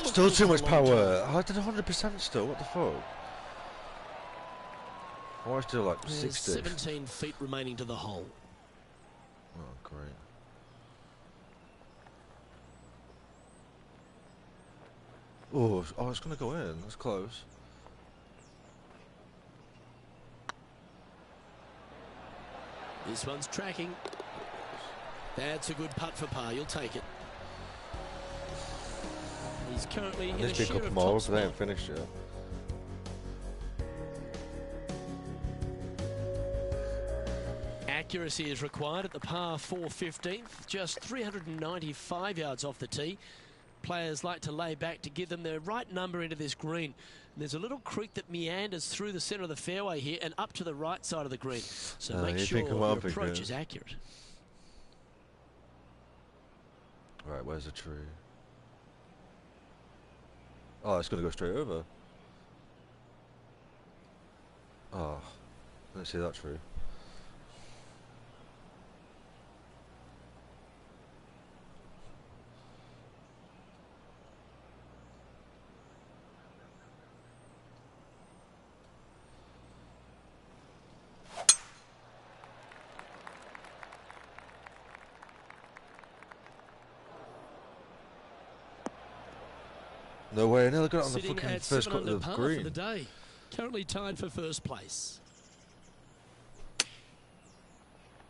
Still too much power. I did 100% still. What the fuck? I want to do like 60. 17 feet remaining to the hole. Oh, great. Oh, it's going to go in. That's close. This one's tracking. That's a good putt for par. You'll take it. He's currently in a share of top spot. They ain't finished yet. Accuracy is required at the par 4 15th, just 395 yards off the tee. Players like to lay back to give them the right number into this green. And there's a little creek that meanders through the centre of the fairway here and up to the right side of the green. So make sure your approach is accurate. Right, where's the tree? Oh, it's going to go straight over. Oh, I didn't see that tree. No way, I nearly got it on the fucking first cut of the green. For the day. Currently tied for first place.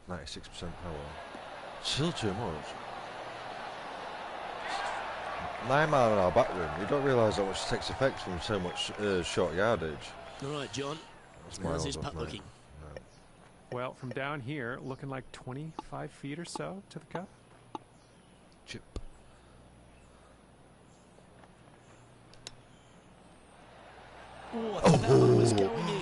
96% power. Still too much. 9 mile an hour backwind. You don't realise how much takes effect from so much short yardage. All right, John. How's his putt looking? No. Well, from down here, looking like 25 feet or so to the cup. Chip. Oh, I thought that one was going in.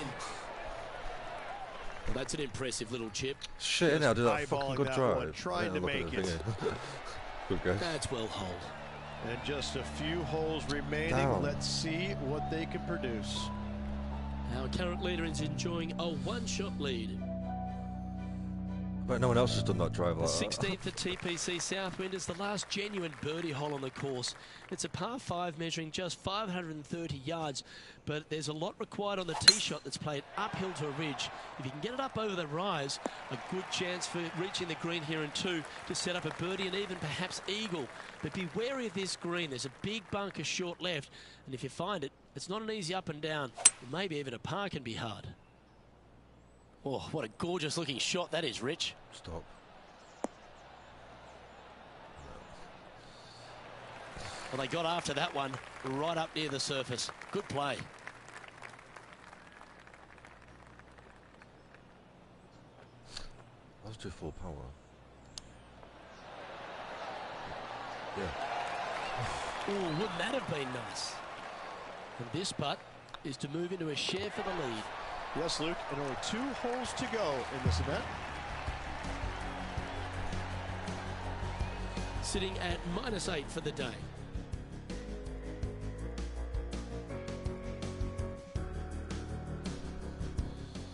Well, that's an impressive little chip. Shit, I did that fucking good drive. Trying to make it. Good guess. That's well holed. And just a few holes remaining. Down. Let's see what they can produce. Our current leader is enjoying a one-shot lead. But no one else has done that drive like The that. 16th at TPC Southwind is the last genuine birdie hole on the course. It's a par 5 measuring just 530 yards, but there's a lot required on the tee shot that's played uphill to a ridge. If you can get it up over the rise, a good chance for reaching the green here in 2 to set up a birdie and even perhaps eagle. But be wary of this green. There's a big bunker short left, and if you find it, it's not an easy up and down. Maybe even a par can be hard. Oh, what a gorgeous looking shot that is, Rich. Stop. Well, they got after that one right up near the surface. Good play. Let's do full power. Yeah. Oh, wouldn't that have been nice? And this putt is to move into a share for the lead. Yes, Luke, and only 2 holes to go in this event. Sitting at -8 for the day.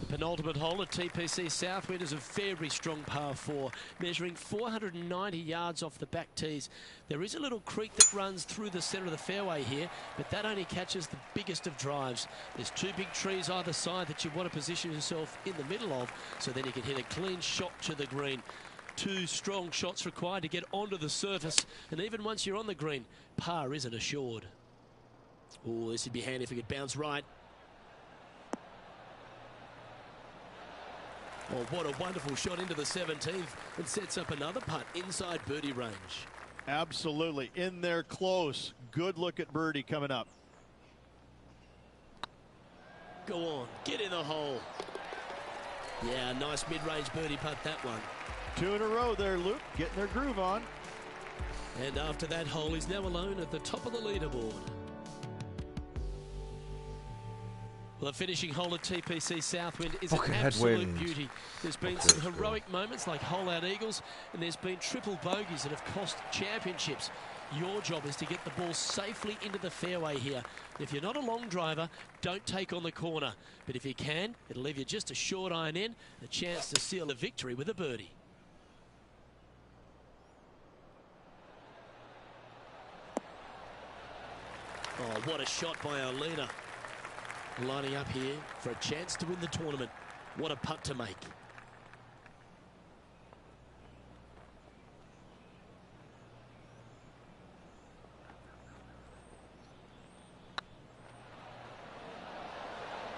The penultimate hole at TPC Southwind is a very strong par 4, measuring 490 yards off the back tees. There is a little creek that runs through the centre of the fairway here, but that only catches the biggest of drives. There's 2 big trees either side that you want to position yourself in the middle of, so then you can hit a clean shot to the green. 2 strong shots required to get onto the surface, and even once you're on the green, par isn't assured. Oh, this would be handy if it could bounce right. Oh, what a wonderful shot into the 17th, and sets up another putt inside birdie range. Absolutely. In there close. Good look at birdie coming up. Go on, get in the hole. Yeah, nice mid-range birdie putt, that one. 2 in a row there, Luke. Getting their groove on. And after that hole, he's now alone at the top of the leaderboard. Well, the finishing hole at TPC Southwind is an absolute beauty. There's been some heroic moments like hole-out eagles, and there's been triple bogeys that have cost championships. Your job is to get the ball safely into the fairway here. If you're not a long driver, don't take on the corner. But if you can, it'll leave you just a short iron in, a chance to seal the victory with a birdie. Oh, what a shot by our leader. Lining up here for a chance to win the tournament. What a putt to make.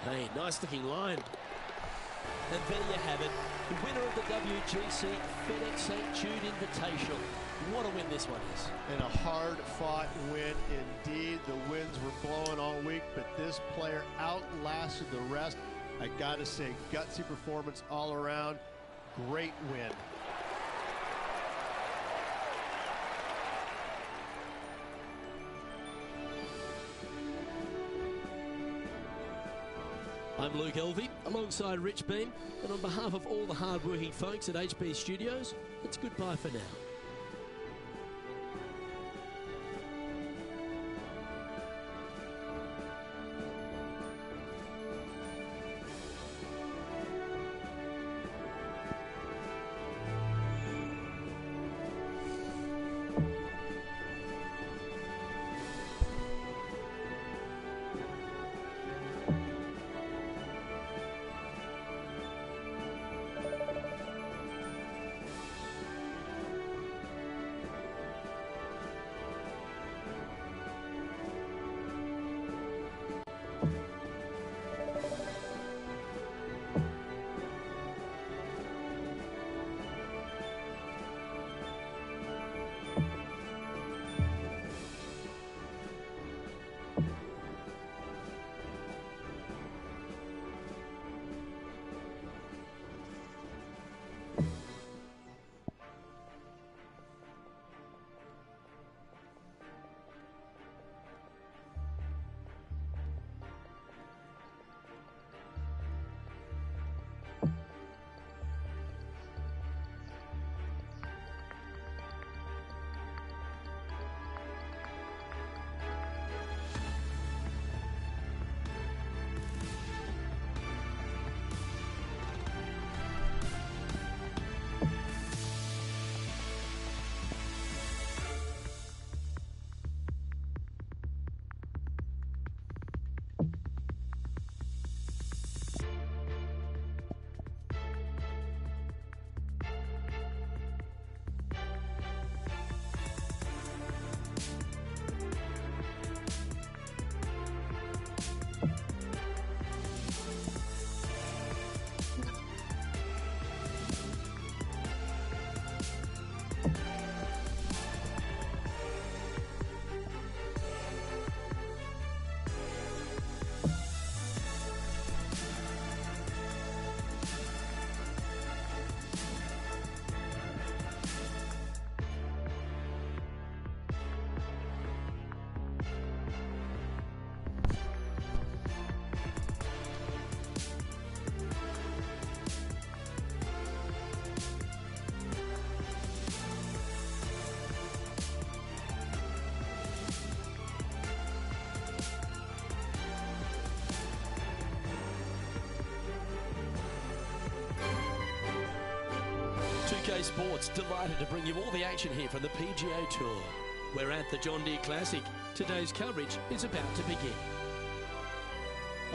Hey, nice looking line. And there you have it. The winner of the WGC FedEx St. Jude Invitational. What a win this one is. And a hard-fought win indeed. The winds were blowing all week, but this player outlasted the rest. I got to say, gutsy performance all around. Great win. I'm Luke Elvey, alongside Rich Beam, and on behalf of all the hard-working folks at HB Studios, it's goodbye for now. Sports delighted to bring you all the action here from the PGA Tour. We're at the John Deere Classic. Today's coverage is about to begin.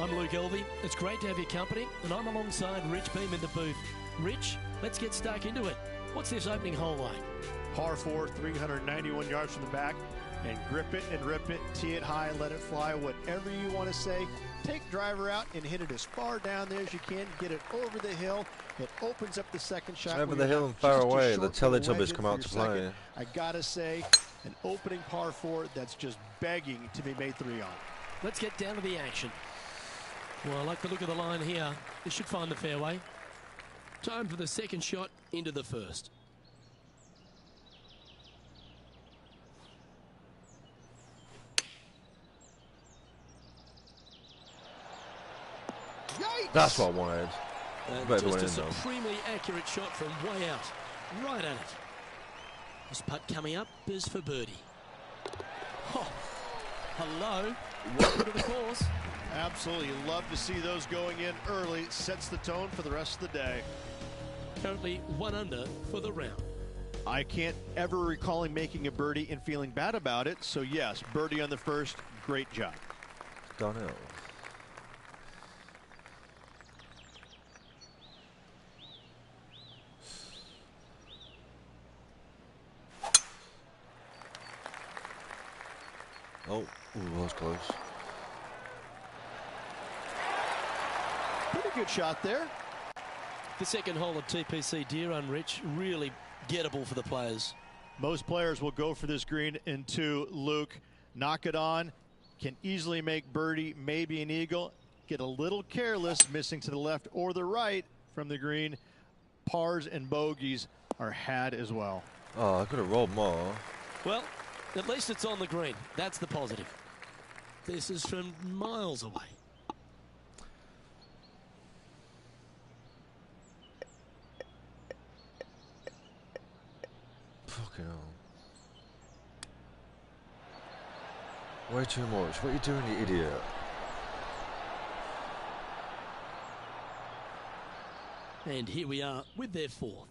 I'm Luke Elvey. It's great to have your company, and I'm alongside Rich Beam in the booth. Rich, let's get stuck into it. What's this opening hole like? Par 4, 391 yards from the back, and grip it and rip it, tee it high, let it fly, whatever you want to say. Take driver out and hit it as far down there as you can. Get it over the hill. It opens up the second shot. Over the hill and far away. The Teletubbies come out to play. I gotta say, an opening par 4 that's just begging to be made 3 on. Let's get down to the action. Well, I like the look of the line here. This should find the fairway. Time for the second shot into the first. That's what I wanted. And Better just went a in, though. supremely accurate shot from way out. Right at it. This putt coming up is for birdie. Oh, hello. Welcome to the course. Absolutely. You love to see those going in early. Sets the tone for the rest of the day. Currently 1 under for the round. I can't ever recall him making a birdie and feeling bad about it. So, yes, birdie on the first. Great job. Downhill. Oh, ooh, that was close. Pretty good shot there. The second hole of TPC Deer Run, Rich, really gettable for the players. Most players will go for this green into Luke. Knock it on. Can easily make birdie, maybe an eagle. Get a little careless, missing to the left or the right from the green. Pars and bogeys are had as well. Oh, I could have rolled more. Well, at least it's on the green. That's the positive. This is from miles away. Fucking hell. Way too much. What are you doing, you idiot? And here we are with their fourth.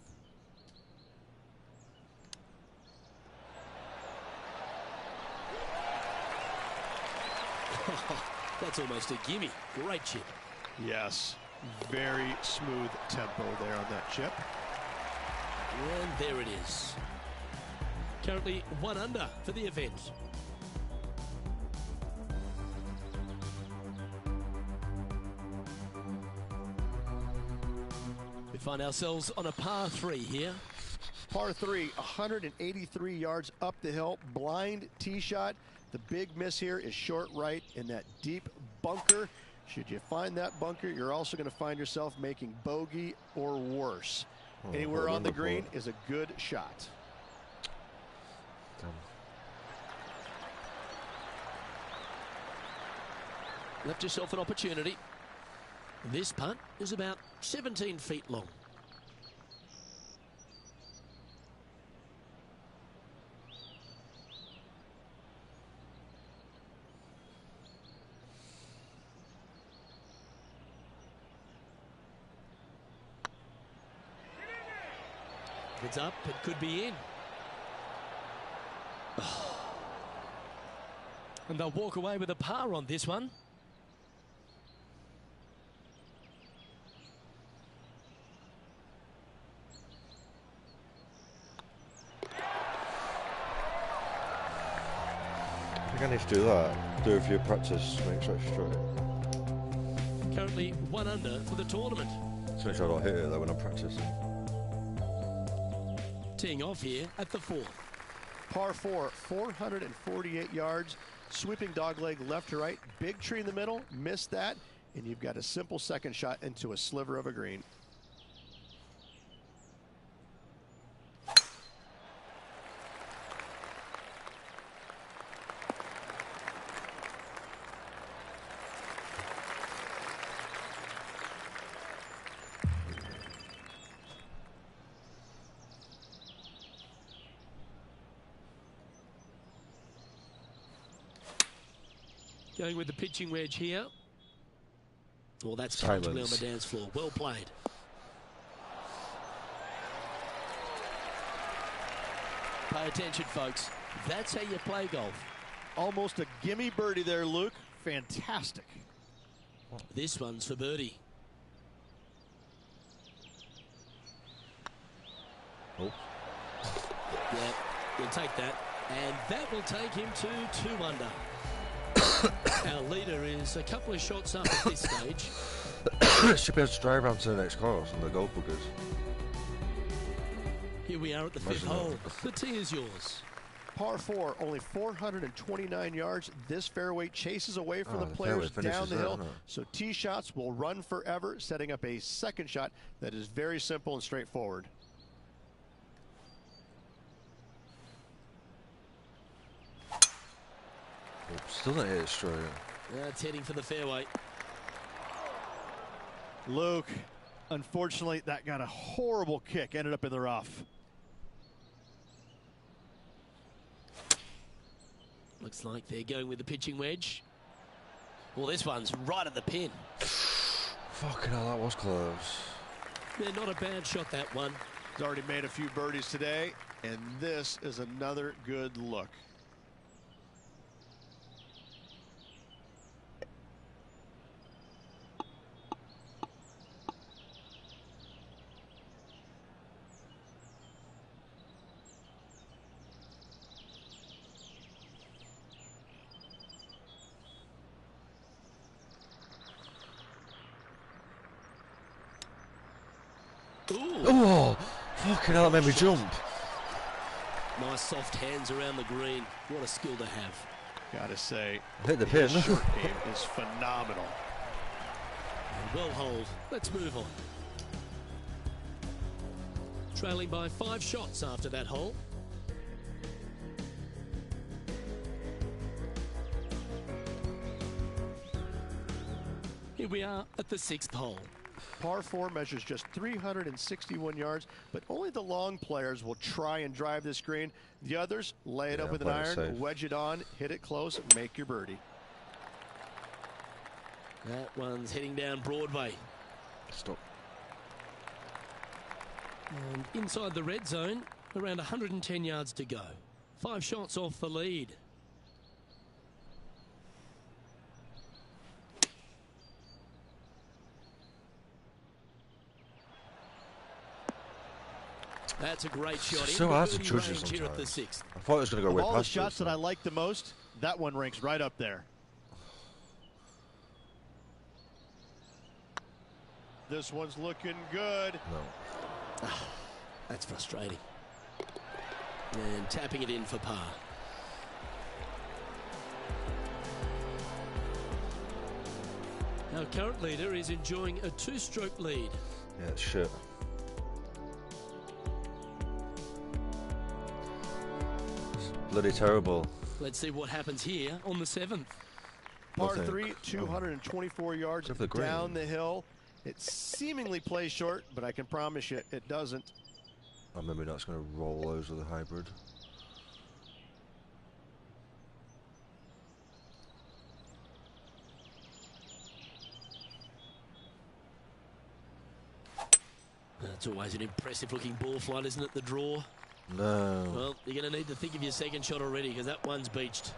That's almost a gimme. Great chip. Yes, very smooth tempo there on that chip. And there it is. Currently 1 under for the event. We find ourselves on a par 3 here. Par 3, 183 yards up the hill, blind tee shot. The big miss here is short right in that deep bunker. Should you find that bunker, you're also going to find yourself making bogey or worse. Oh, Anywhere on the green is a good shot. Damn. Left yourself an opportunity. This putt is about 17 feet long. It's up, it could be in. And they'll walk away with a par on this one. I think I need to do that. Do a few practice, make sure it's straight. Currently 1 under for the tournament. Just make sure I don't hit it though when I'm practicing. Teeing off here at the 4th. Par 4, 448 yards, sweeping dogleg left to right, big tree in the middle, missed that, and you've got a simple second shot into a sliver of a green. Going with the pitching wedge here. Well, that's comfortably on the dance floor. Well played. Pay attention, folks. That's how you play golf. Almost a gimme birdie there, Luke. Fantastic. This one's for birdie. Oh. Yeah, we'll take that. And that will take him to 2 under. Our leader is a couple of shots up at this stage. Should be able to drive around to the next course on the golf buggers. Here we are at the 5th hole. The tee is yours. Par 4, only 429 yards. This fairway chases away from the players down the hill. So tee shots will run forever, setting up a second shot that is very simple and straightforward. Still not hit it straight. It's heading for the fairway. Luke, unfortunately, that got a horrible kick. Ended up in the rough. Looks like they're going with the pitching wedge. Well, this one's right at the pin. Fucking hell, that was close. Yeah, not a bad shot, that one. He's already made a few birdies today, and this is another good look. Ooh. Oh, fucking hell, that made me jump. Nice soft hands around the green. What a skill to have. Gotta say, Hit the pin. his short game is phenomenal. Well holed. Let's move on. Trailing by 5 shots after that hole. Here we are at the 6th hole. Par 4 measures just 361 yards, but only the long players will try and drive this green. The others lay it up with an play it iron, safe. wedge it on, hit it close, make your birdie. That one's heading down Broadway. Stop. And inside the red zone, around 110 yards to go. 5 shots off the lead. That's a great shot. So Into hard to birdie judge it range here at the sometimes. 6th. I thought it was going to go Of way all the past shots it, that I like the most, that one ranks right up there. This one's looking good. No. That's frustrating. And tapping it in for par. Our current leader is enjoying a 2-stroke lead. Yeah, it's shit. It's bloody terrible. Let's see what happens here on the 7th. Par Nothing. 3, 224 yards Except for the green. down the hill. It seemingly plays short, but I can promise you it doesn't. Oh, maybe that's going to roll those with a hybrid. That's always an impressive looking ball flight, isn't it, the draw? No. Well, you're going to need to think of your second shot already because that one's beached.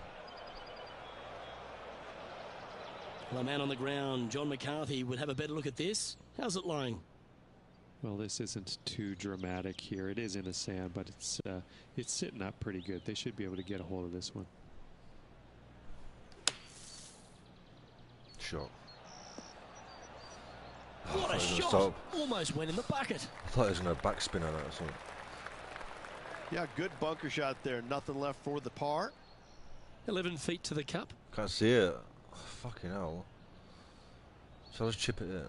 Well, a man on the ground, John McCarthy, would have a better look at this. How's it lying? Well, this isn't too dramatic here. It is in the sand, but it's sitting up pretty good. They should be able to get a hold of this one. Shot. What a I thought he was gonna shot! stop. Almost went in the bucket. I thought he was going to backspin on it or something. Yeah, good bunker shot there. Nothing left for the par. 11 feet to the cup. Can't see it. Oh, fucking hell. So let's chip it in.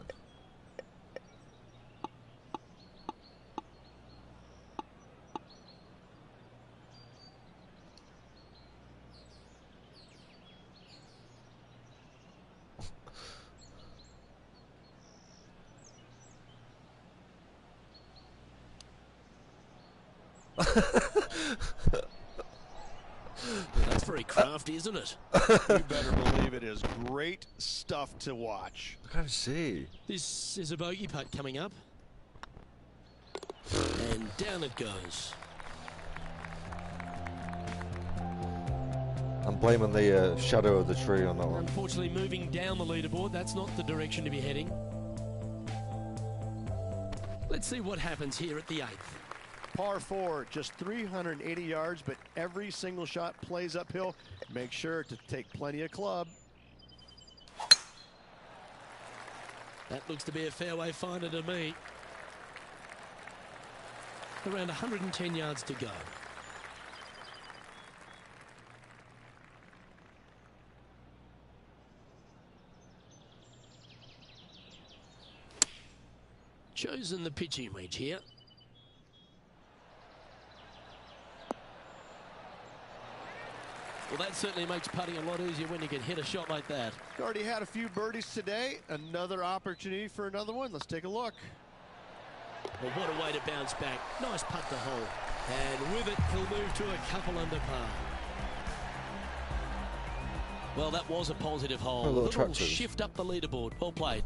That's very crafty, isn't it? You better believe it is great stuff to watch. I can't see. This is a bogey putt coming up. And down it goes. I'm blaming the shadow of the tree on that one. Unfortunately, moving down the leaderboard, that's not the direction to be heading. Let's see what happens here at the 8th. Par 4, just 380 yards, but every single shot plays uphill. Make sure to take plenty of club. That looks to be a fairway finder to me. Around 110 yards to go. Chosen the pitching wedge here. Well, that certainly makes putting a lot easier when you can hit a shot like that. Already had a few birdies today. Another opportunity for another one. Let's take a look. Well, what a way to bounce back. Nice putt to hole. And with it, he'll move to a couple under par. Well, that was a positive hole. A little little shift up the leaderboard. Well played.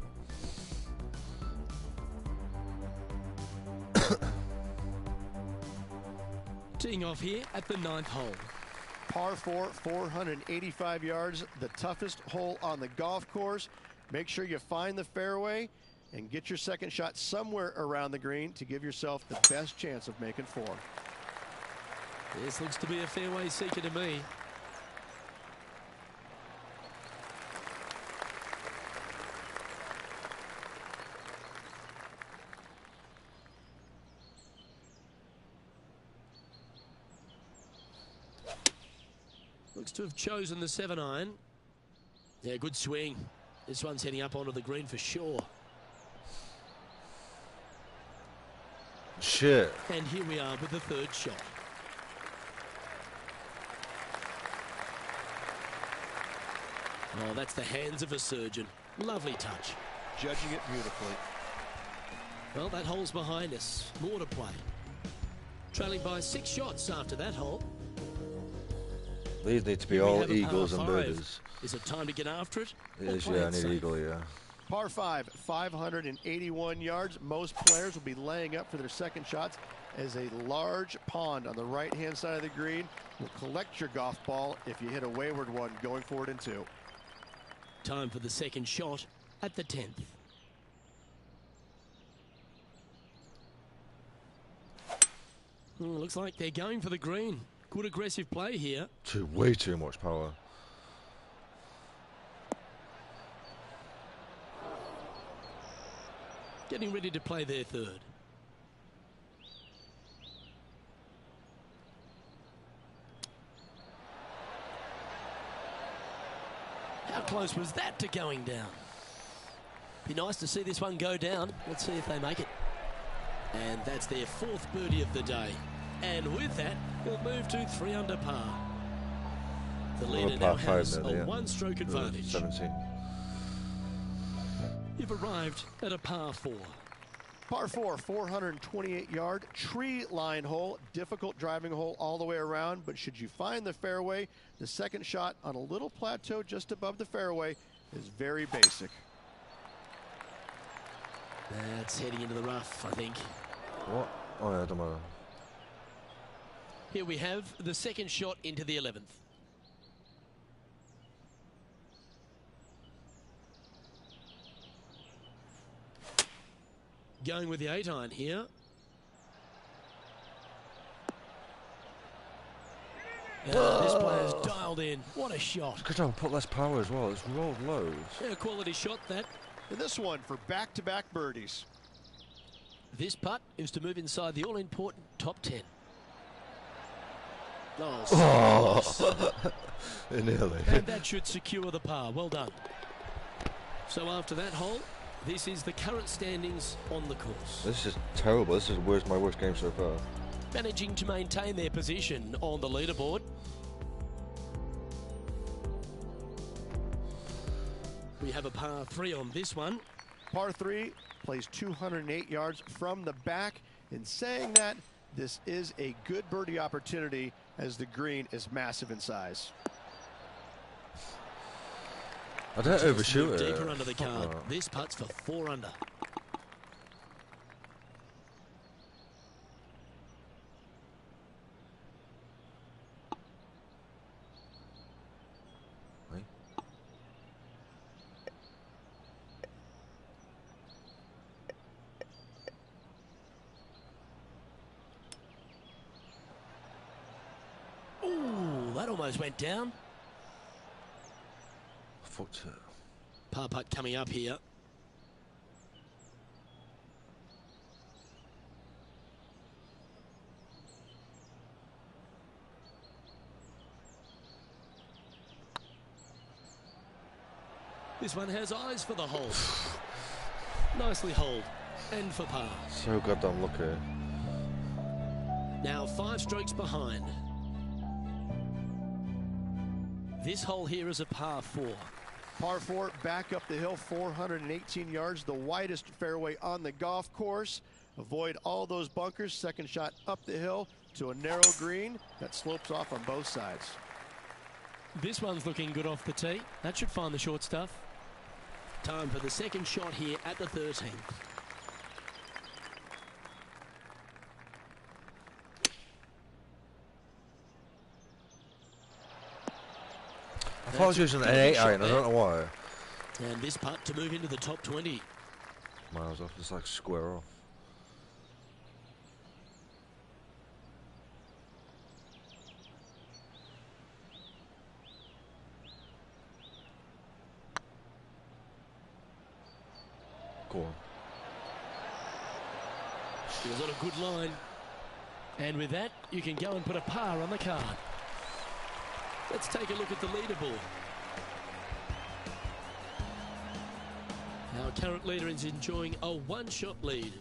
Teeing off here at the 9th hole. Par 4, 485 yards, the toughest hole on the golf course. Make sure you find the fairway and get your second shot somewhere around the green to give yourself the best chance of making 4. This looks to be a fairway seeker to me. Looks to have chosen the 7-iron. Yeah, good swing. This one's heading up onto the green for sure. Shit. And here we are with the 3rd shot. Oh, that's the hands of a surgeon. Lovely touch. Judging it beautifully. Well, that hole's behind us. More to play. Trailing by 6 shots after that hole. These need to be all eagles and birdies. Is it time to get after it? It is, yeah, I need eagle, yeah. Par 5, 581 yards. Most players will be laying up for their second shots as a large pond on the right-hand side of the green will collect your golf ball if you hit a wayward one going forward in 2. Time for the second shot at the 10th. Looks like they're going for the green. Good aggressive play here. Way too much power. Getting ready to play their 3rd. How close was that to going down? Be nice to see this one go down. Let's see if they make it. And that's their 4th birdie of the day. And with that, we'll move to 3 under par. The leader now has a 1-stroke advantage. 17. You've arrived at a par 4. Par 4, 428-yard tree line hole. Difficult driving hole all the way around, but should you find the fairway, the second shot on a little plateau just above the fairway is very basic. That's heading into the rough, I think. What? Oh, yeah, don't matter. Here we have the second shot into the 11th. Going with the 8-iron here. This player's dialed in. What a shot. Good job, put less power as well. It's rolled loads. Yeah, quality shot that. And this one for back-to-back birdies. This putt is to move inside the all-important top 10. Oh, nearly. And that should secure the par. Well done. So after that hole, this is the current standings on the course. This is terrible. This is my worst game so far. Managing to maintain their position on the leaderboard. We have a par 3 on this one. Par 3 plays 208 yards from the back. In saying that, this is a good birdie opportunity as the green is massive in size. I don't overshoot it. Deeper under the card. This putt's for 4 under. Ooh, that almost went down. Fucked it. Par putt coming up here. This one has eyes for the hole. Nicely holed. And for par. So goddamn lucky. Now 5 strokes behind. This hole here is a par 4. Par 4, back up the hill, 418 yards, the widest fairway on the golf course. Avoid all those bunkers. Second shot up the hill to a narrow green that slopes off on both sides. This one's looking good off the tee. That should find the short stuff. Time for the second shot here at the 13th. I thought I was using an 8 iron, I don't know why. And this putt to move into the top 20. Miles off, it's like square off. Go on. He was on a good line. And with that, you can go and put a par on the card. Let's take a look at the leaderboard. Our current leader is enjoying a one-shot lead.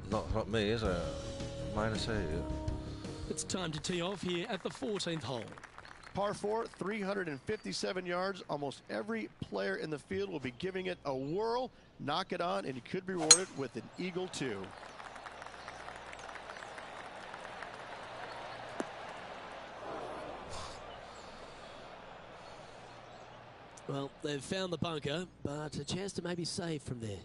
Not me, is it? -8. It's time to tee off here at the 14th hole. Par 4, 357 yards. Almost every player in the field will be giving it a whirl. Knock it on, and you could be rewarded with an eagle too. Well, they've found the bunker, but a chance to maybe save from there.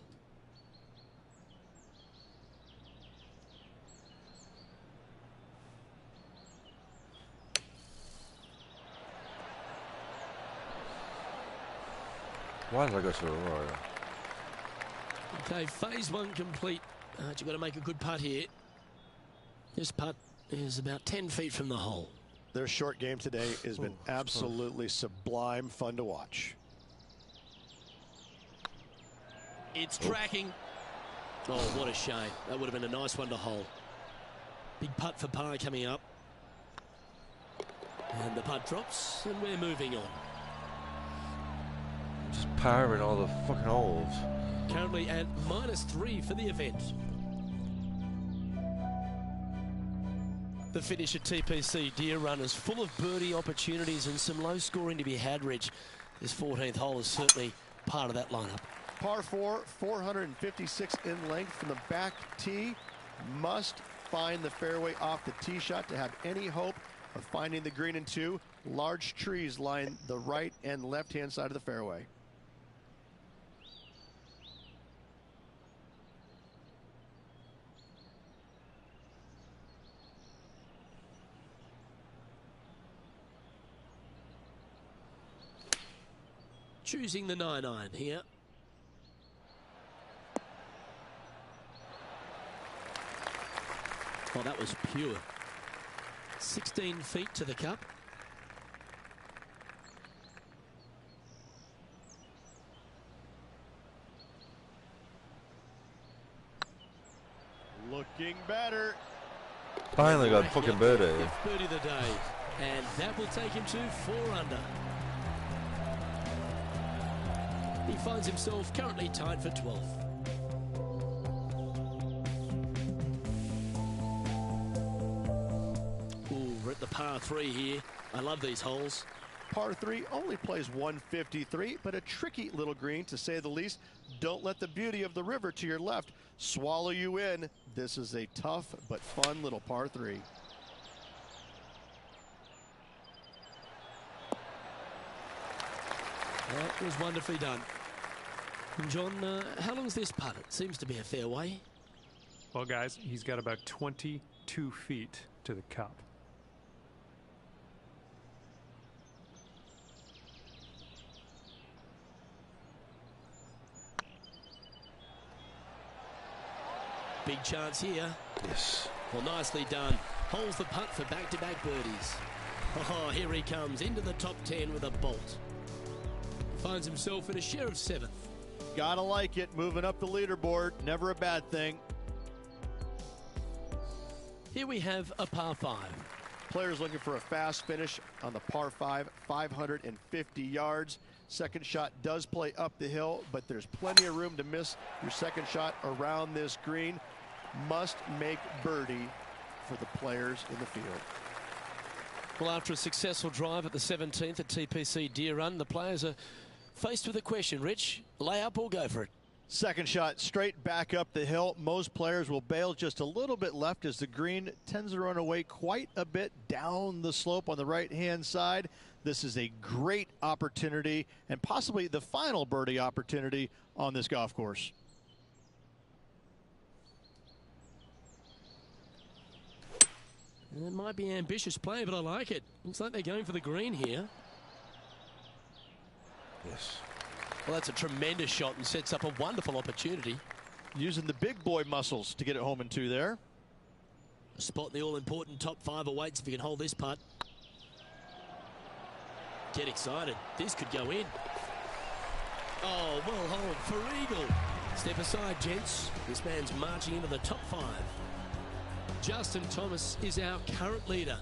Why did I go to the right? Okay, phase 1 complete. You've got to make a good putt here. This putt is about 10 feet from the hole. Their short game today has been absolutely sublime fun to watch. It's tracking. Oh, what a shame. That would have been a nice one to hole. Big putt for par coming up. And the putt drops, and we're moving on. Just powering all the fucking holes. Currently at -3 for the event. The finish at TPC Deer Runners, full of birdie opportunities and some low scoring to be had, Rich. This 14th hole is certainly part of that lineup. Par 4, 456 in length from the back tee. Must find the fairway off the tee shot to have any hope of finding the green in 2. Large trees line the right and left-hand side of the fairway. Choosing the 9-iron here. Oh, that was pure. 16 feet to the cup. Looking better. Finally got fucking birdie. Fifth birdie of the day. And that will take him to 4 under. He finds himself currently tied for 12th. Ooh, we're at the par 3 here. I love these holes. Par 3 only plays 153, but a tricky little green to say the least. Don't let the beauty of the river to your left swallow you in. This is a tough but fun little par 3. That was wonderfully done. And John, how long is this putt? It seems to be a fair way. Well, guys, he's got about 22 feet to the cup. Big chance here. Yes. Well, nicely done. Holds the putt for back-to-back birdies. Oh, here he comes into the top 10 with a bolt. Finds himself in a share of 7th. Gotta like it, moving up the leaderboard, never a bad thing. Here we have a par 5. Players looking for a fast finish on the par 5, 550 yards. Second shot does play up the hill, but there's plenty of room to miss your second shot around this green. Must make birdie for the players in the field. Well, after a successful drive at the 17th at TPC Deer Run, the players are faced with a question. Rich, lay up or go for it? Second shot straight back up the hill. Most players will bail just a little bit left as the green tends to run away quite a bit down the slope on the right-hand side. This is a great opportunity and possibly the final birdie opportunity on this golf course. It might be ambitious play, but I like it. Looks like they're going for the green here. Yes. Well, that's a tremendous shot and sets up a wonderful opportunity. Using the big boy muscles to get it home in two there. A spot in the all-important top 5 awaits if you can hold this putt. Get excited. This could go in. Oh, well hold for eagle. Step aside, gents. This man's marching into the top 5. Justin Thomas is our current leader.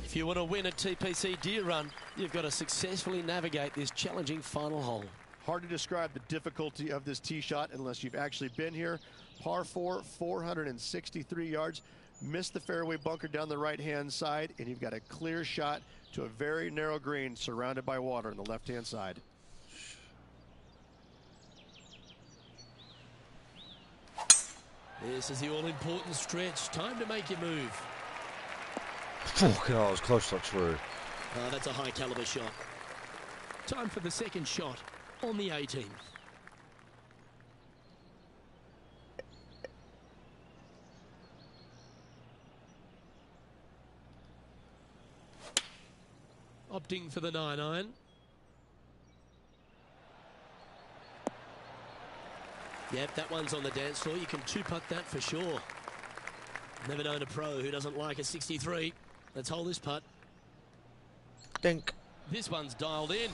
If you want to win at TPC Deer Run, you've got to successfully navigate this challenging final hole. Hard to describe the difficulty of this tee shot unless you've actually been here. Par 4, 463 yards. Missed the fairway bunker down the right-hand side, and you've got a clear shot to a very narrow green surrounded by water on the left-hand side. This is the all-important stretch. Time to make your move. Fucking hell, I was close to true. That's a high-caliber shot. Time for the second shot on the 18th. Opting for the 9-iron. Yep, that one's on the dance floor. You can two-putt that for sure. Never known a pro who doesn't like a 63. Let's hold this putt. Dink. This one's dialed in.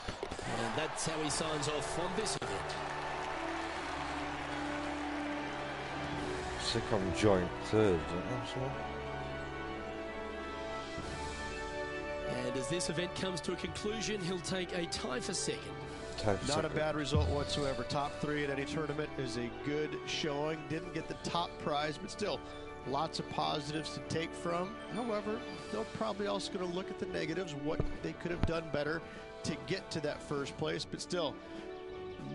And that's how he signs off from this event. Sick on joint third, isn't that? And as this event comes to a conclusion, he'll take a tie for second. Not a bad result whatsoever. Top 3 at any tournament is a good showing. Didn't get the top prize, but still lots of positives to take from. However, they're probably also going to look at the negatives, what they could have done better to get to that first place. But still,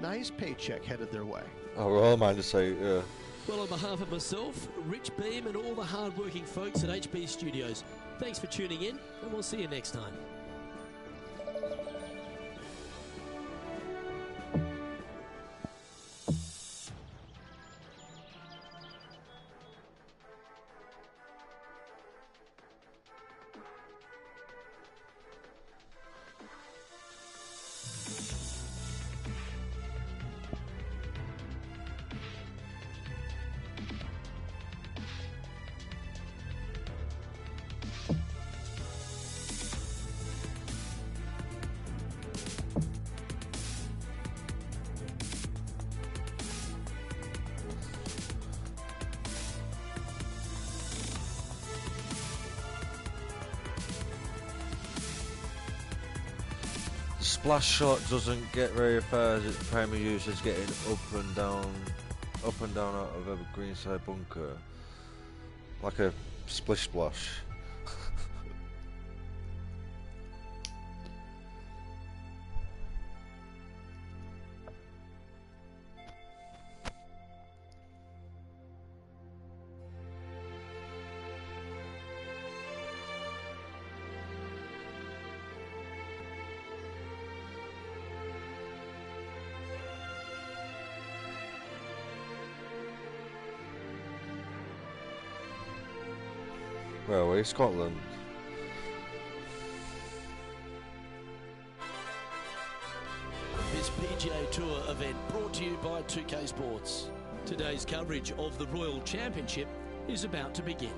nice paycheck headed their way. Oh, we're all mine to say, yeah. Well, on behalf of myself, Rich Beam, and all the hard-working folks at HB Studios, thanks for tuning in, and we'll see you next time. Splash shot doesn't get very far as its primary use is getting up and down out of a greenside bunker, like a splish splash. Where are we? Scotland. This PGA Tour event brought to you by 2K Sports. Today's coverage of the Royal Championship is about to begin.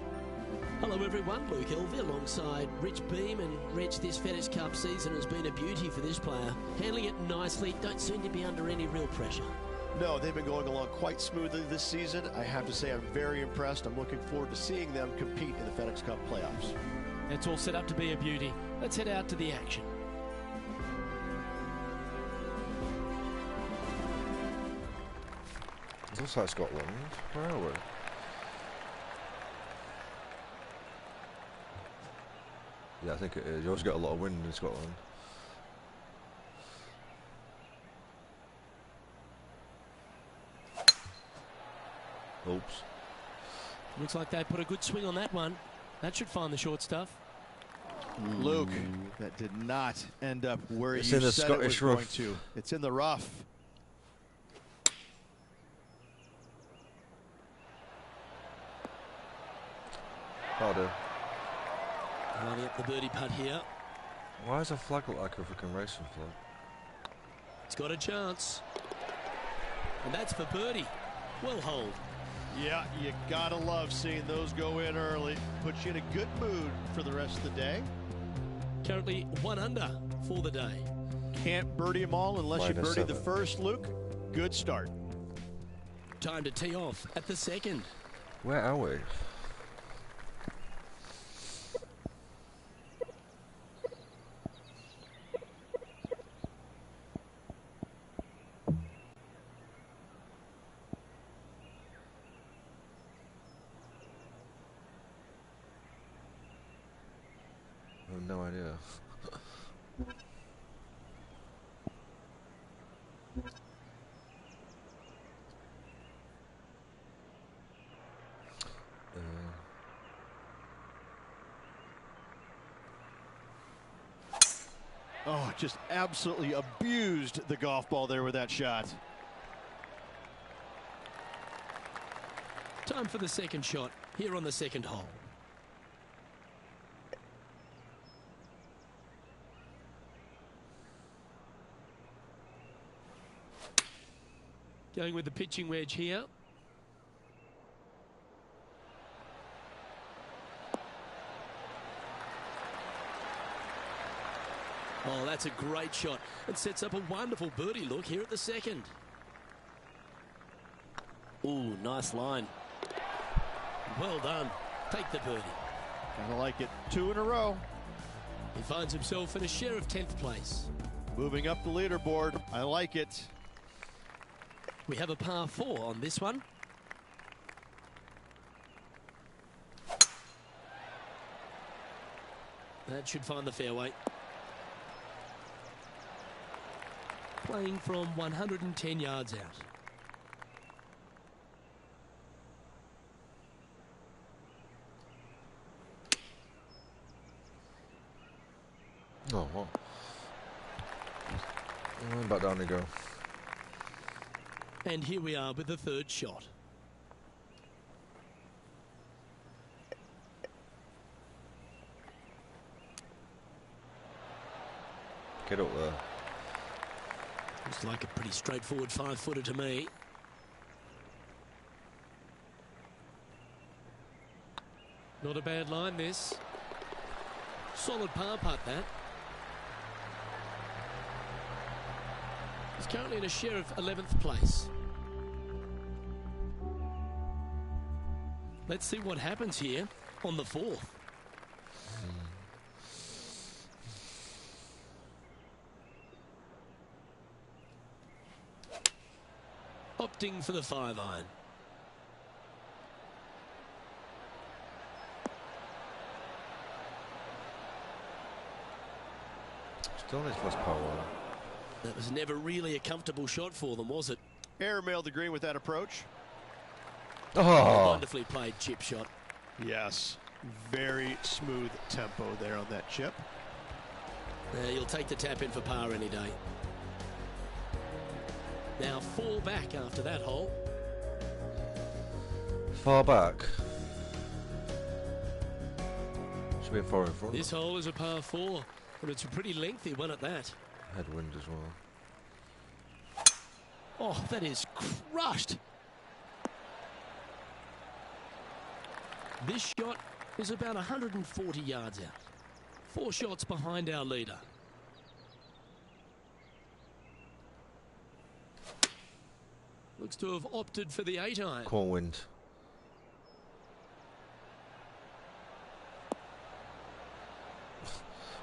Hello everyone, Luke Elvey alongside Rich Beam, and Rich, this FedEx Cup season has been a beauty for this player. Handling it nicely, don't seem to be under any real pressure. No, they've been going along quite smoothly this season. I have to say I'm very impressed. I'm looking forward to seeing them compete in the FedEx Cup playoffs. It's all set up to be a beauty. Let's head out to the action. It looks like Scotland. Where are we? Yeah, I think it is. You always get a lot of wind in Scotland. Oops. Looks like they put a good swing on that one. That should find the short stuff. Luke, that did not end up where It's you in the said Scottish it was rough. going to. It's in the rough. Harder. Lining up the birdie putt here. Why does a flag look like a freaking racing flag? It's got a chance. And that's for birdie. Well holed. Yeah, you gotta love seeing those go in early. Puts you in a good mood for the rest of the day. Currently 1 under for the day. Can't birdie them all unless you birdie the first, Luke. Good start. Time to tee off at the second. Where are we? I have no idea. Oh, just absolutely abused the golf ball there with that shot. Time for the second shot here on the second hole. Going with the pitching wedge here. Oh, that's a great shot. It sets up a wonderful birdie look here at the second. Ooh, nice line. Well done. Take the birdie. Kinda like it. 2 in a row. He finds himself in a share of 10th place. Moving up the leaderboard. I like it. We have a par 4 on this one. That should find the fairway. Playing from 110 yards out. Oh, what? And back down they go. And here we are with the third shot. Get up there. Looks like a pretty straightforward 5-footer to me. Not a bad line, this. Solid par putt, that. He's currently in a share of 11th place. Let's see what happens here on the 4th. Opting for the 5-iron. Still needs less power. That was never really a comfortable shot for them, was it? Airmailed the green with that approach. Oh! Wonderfully played chip shot. Yes. Very smooth tempo there on that chip. You'll take the tap in for par any day. Now 4 back after that hole. Far back. Should be a 4 in front. This hole is a par 4, and it's a pretty lengthy one at that. Headwind as well. Oh, that is crushed. This shot is about 140 yards out. 4 shots behind our leader. Looks to have opted for the 8-iron. Corn wind.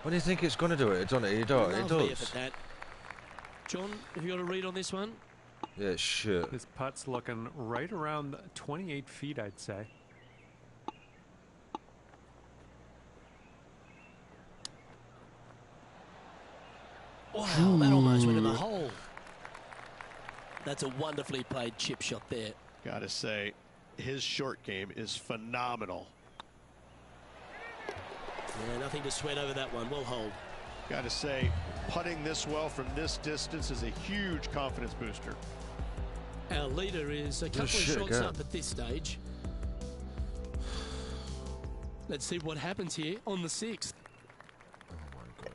When do you think it's going to do it? It's on it. It does. It Lovely does. effort, that. John, have you got a read on this one? Yeah, it's shit. This putt's looking right around 28 feet, I'd say. Wow, that almost went in the hole. That's a wonderfully played chip shot there. Gotta say, his short game is phenomenal. Yeah, nothing to sweat over that one. Well hold. Gotta say, putting this well from this distance is a huge confidence booster. Our leader is a couple of shots up at this stage. Let's see what happens here on the 6th. Oh my God.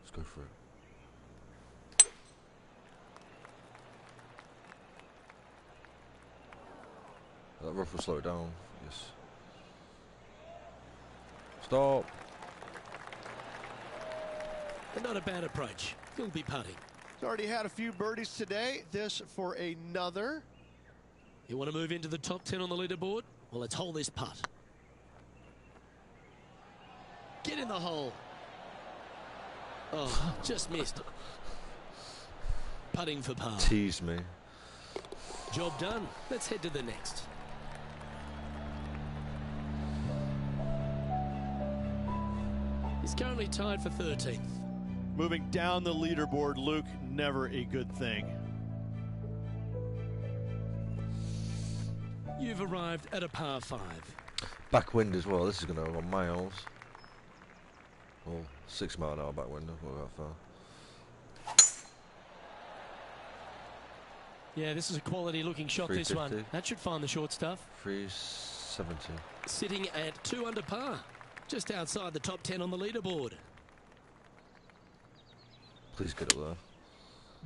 Let's go for it. That rough will slow it down. Yes. Stop. But not a bad approach. He'll be putting. He's already had a few birdies today. This for another. You want to move into the top 10 on the leaderboard? Well, let's hold this putt. Get in the hole. Oh, just missed. Putting for par. Tease me. Job done. Let's head to the next. He's currently tied for 13th. Moving down the leaderboard, Luke, never a good thing. You've arrived at a par 5. Backwind as well. This is going to go on miles. Well, 6 mile an hour backwind. Not that far. Yeah, this is a quality looking shot, this one. That should find the short stuff. 370. Sitting at 2 under par. Just outside the top 10 on the leaderboard. Please get up there.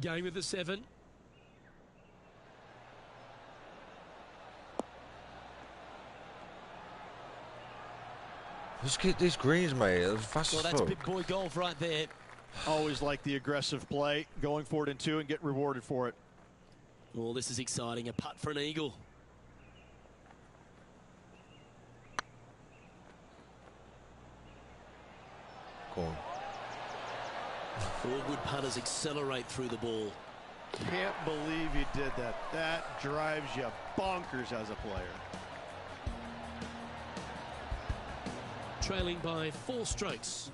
Going with the 7. Just get these greens, mate. That's fast Well, as that's fuck. big boy golf right there. Always like the aggressive play, going for it in 2 and get rewarded for it. Well, this is exciting. A putt for an eagle. Go on. All good putters accelerate through the ball. Can't believe you did that. That drives you bonkers as a player. Trailing by 4 strokes.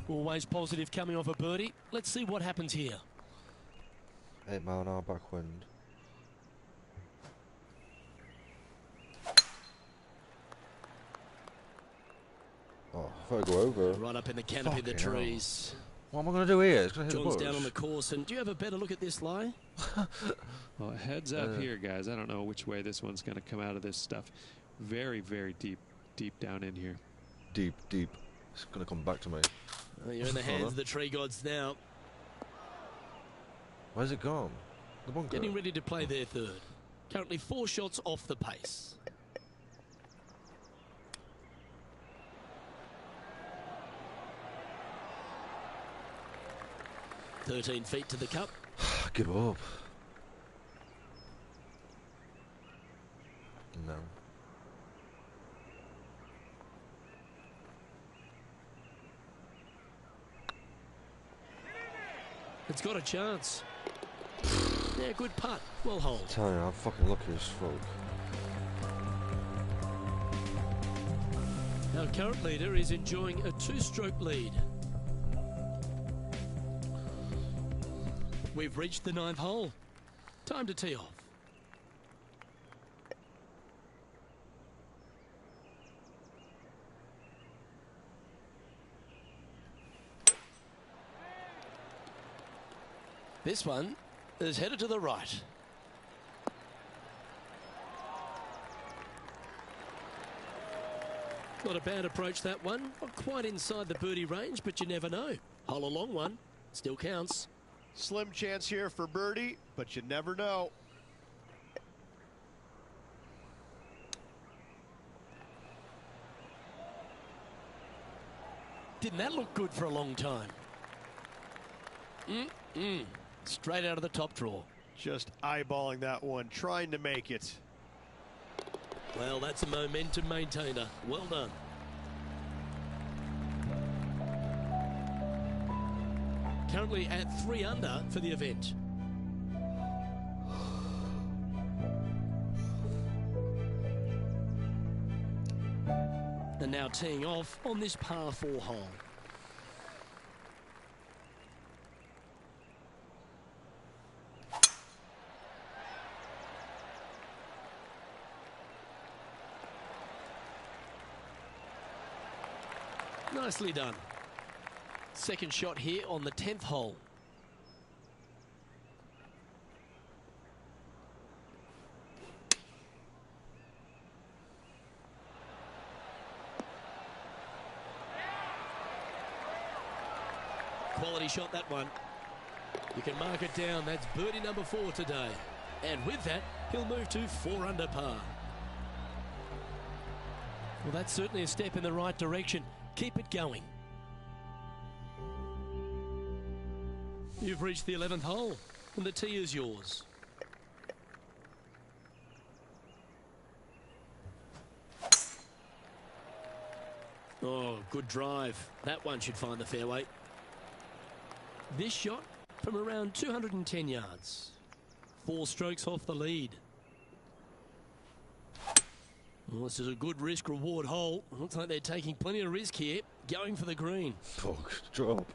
Always positive coming off a birdie. Let's see what happens here. 8 mile an hour backwind. Oh, if I go over. Right up in the canopy of the trees. What am I going to do here? It's going to hit John's the down on bush. the course, and do you have a better look at this lie? Well, heads up here, guys. I don't know which way this one's going to come out of this stuff. Very, very deep down in here. Deep. It's going to come back to me. Well, you're in the hands of the tree gods now. Where's it gone? The bunker. Getting ready to play their 3rd. Currently 4 shots off the pace. "13 feet to the cup." Give up. No. It's got a chance. Yeah, good putt. Well hold. Tell you, I'm fucking lucky as fuck. Our current leader is enjoying a 2-stroke lead. We've reached the 9th hole. Time to tee off. This one is headed to the right. Not a bad approach, that one. Not quite inside the birdie range, but you never know. Hole a long one. Still counts. Slim chance here for birdie, but you never know. Didn't that look good for a long time? Straight out of the top drawer. Just eyeballing that one, trying to make it. Well, that's a momentum maintainer. Well done. Currently at 3 under for the event. And now teeing off on this par 4 hole. Nicely done. Second shot here on the 10th hole. Quality shot, that one. You can mark it down. That's birdie number 4 today. And with that, he'll move to 4 under par. Well, that's certainly a step in the right direction. Keep it going. You've reached the 11th hole, and the tee is yours. Oh, good drive. That one should find the fairway. This shot from around 210 yards. 4 strokes off the lead. Well, this is a good risk-reward hole. Looks like they're taking plenty of risk here, going for the green. Oh, drop.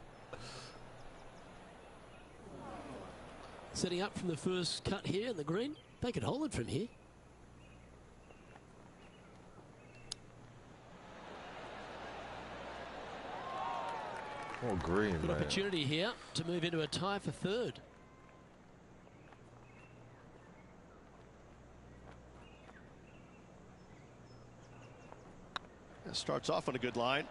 Setting up from the first cut here in the green. They could hold it from here. Oh, green, Good mate. opportunity here to move into a tie for 3rd. Starts off on a good line.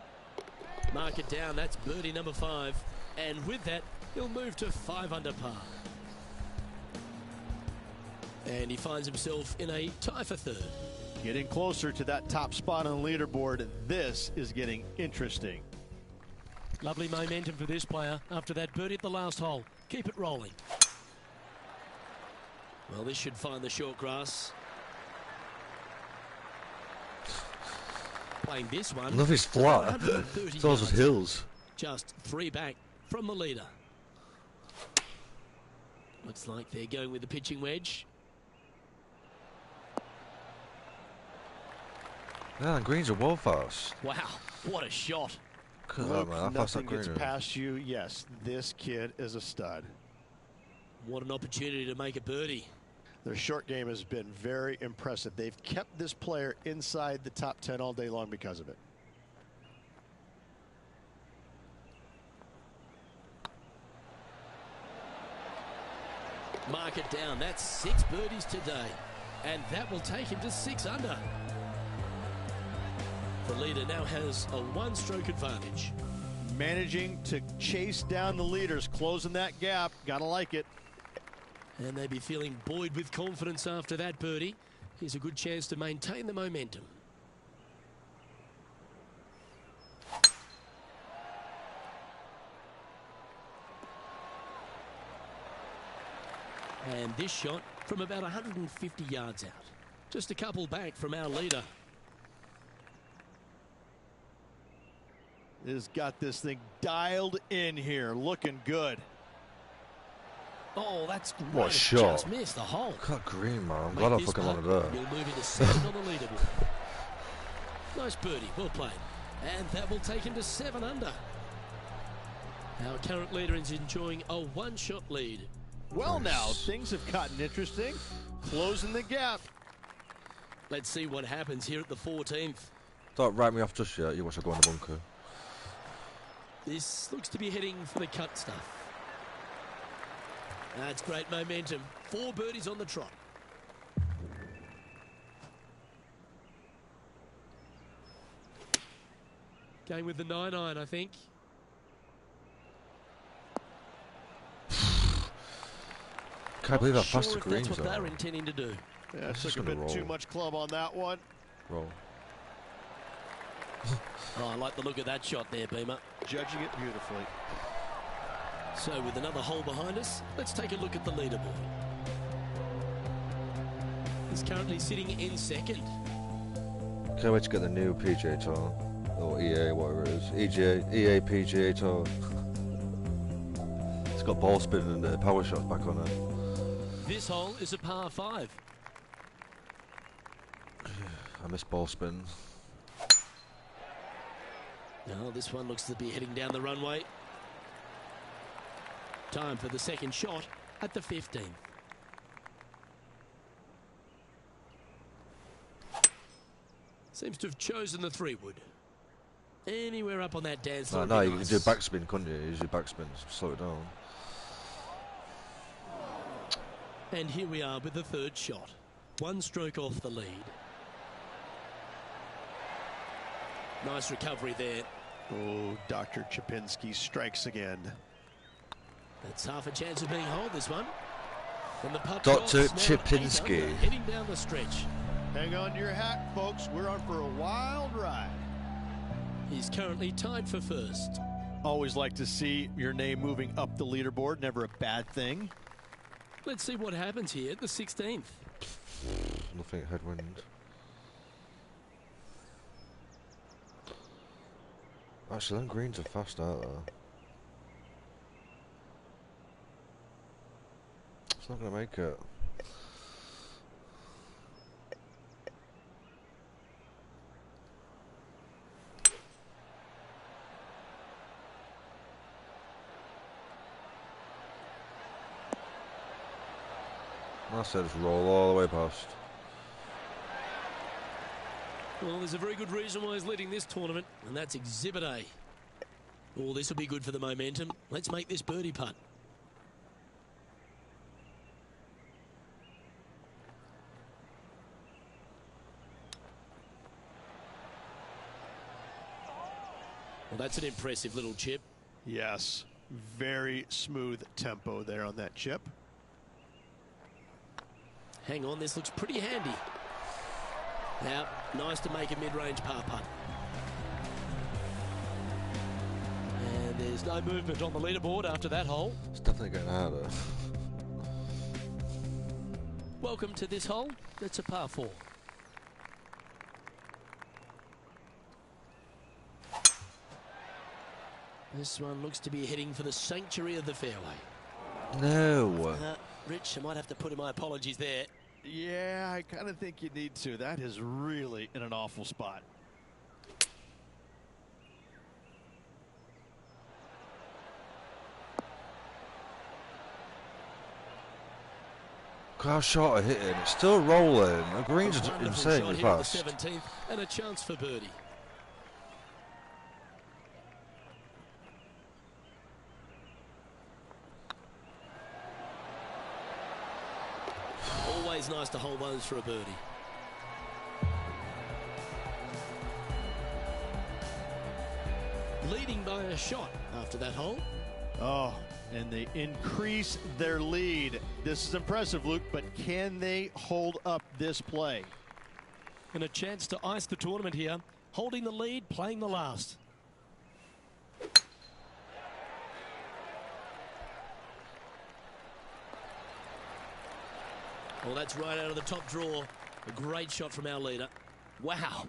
Mark it down. That's birdie number 5. And with that, he'll move to 5 under par. And he finds himself in a tie for 3rd. Getting closer to that top spot on the leaderboard. This is getting interesting. Lovely momentum for this player after that birdie at the last hole. Keep it rolling. Well, this should find the short grass. Playing this one. Love his flat. Those was hills. Just 3 back from the leader. Looks like they're going with the pitching wedge. Man, greens are well fast. Wow, what a shot. Luke, Man, how fast that nothing green gets is. past you. Yes, this kid is a stud. What an opportunity to make a birdie. Their short game has been very impressive. They've kept this player inside the top 10 all day long because of it. Mark it down. That's 6 birdies today. And that will take him to 6 under. The leader now has a 1-stroke advantage. Managing to chase down the leaders, closing that gap. Gotta like it. And they'd be feeling buoyed with confidence after that birdie. Here's a good chance to maintain the momentum. And this shot from about 150 yards out. Just a couple back from our leader. Has got this thing dialed in here. Looking good. Oh, that's great. What a shot. Just missed the hole. Cut green, man. I'm Make glad I this fucking putt, landed there. You'll move into 2nd on the leaderboard. Nice birdie. Well played. And that will take him to 7 under. Our current leader is enjoying a 1-shot lead. Well, now things have gotten interesting. Closing the gap. Let's see what happens here at the 14th. Don't write me off just yet. You watch I go in the bunker. This looks to be heading for the cut stuff. That's great momentum. 4 birdies on the trot. Going with the 9-iron, I think. Can't believe how Sure fast the if greens that's what are. they're intending to do. Yeah, It's took just a gonna bit too roll. much club on that one. Roll. Oh, I like the look of that shot there, Beamer. Judging it beautifully. So with another hole behind us, let's take a look at the leaderboard. He's currently sitting in 2nd. Can't wait to get the new PGA Tour. Or EA, whatever it is. EA PGA Tour. It's got ball spin and the power shots back on it. This hole is a par 5. I miss ball spins. Now this one looks to be heading down the runway. Time for the second shot at the 15th. Seems to have chosen the 3-wood. Anywhere up on that dance floor. No, you can do backspin, couldn't you? Use your backspin, slow it down. And here we are with the third shot. One stroke off the lead. Nice recovery there. Oh, Dr. Chapinski strikes again. That's half a chance of being holed, this one. And the putt Dr. drops, now at 8 Chapinski. under, heading down the stretch. Hang on to your hat, folks. We're on for a wild ride. He's currently tied for first. Always like to see your name moving up the leaderboard. Never a bad thing. Let's see what happens here at the 16th. Nothing headwind. Actually, them greens are fast out there. It's not going to make it. I said just roll all the way past. Well, there's a very good reason why he's leading this tournament, and that's Exhibit A. Oh, this will be good for the momentum. Let's make this birdie putt. Well, that's an impressive little chip. Yes, very smooth tempo there on that chip. Hang on, this looks pretty handy. Now, nice to make a mid-range par putt. And there's no movement on the leaderboard after that hole. It's definitely getting harder. Welcome to this hole. It's a par 4. This one looks to be heading for the sanctuary of the fairway. No. Rich, I might have to put in my apologies there. Yeah, I kind of think you need to. That is really in an awful spot. Look how short I hit it. It's still rolling. The greens are insanely fast. Here at the 17th, and a chance for birdie. Always nice to hold those for a birdie. Leading by a shot after that hole. Oh, and they increase their lead. This is impressive, Luke, but can they hold up this play? And a chance to ice the tournament here. Holding the lead, playing the last. Well, that's right out of the top draw. A great shot from our leader. Wow.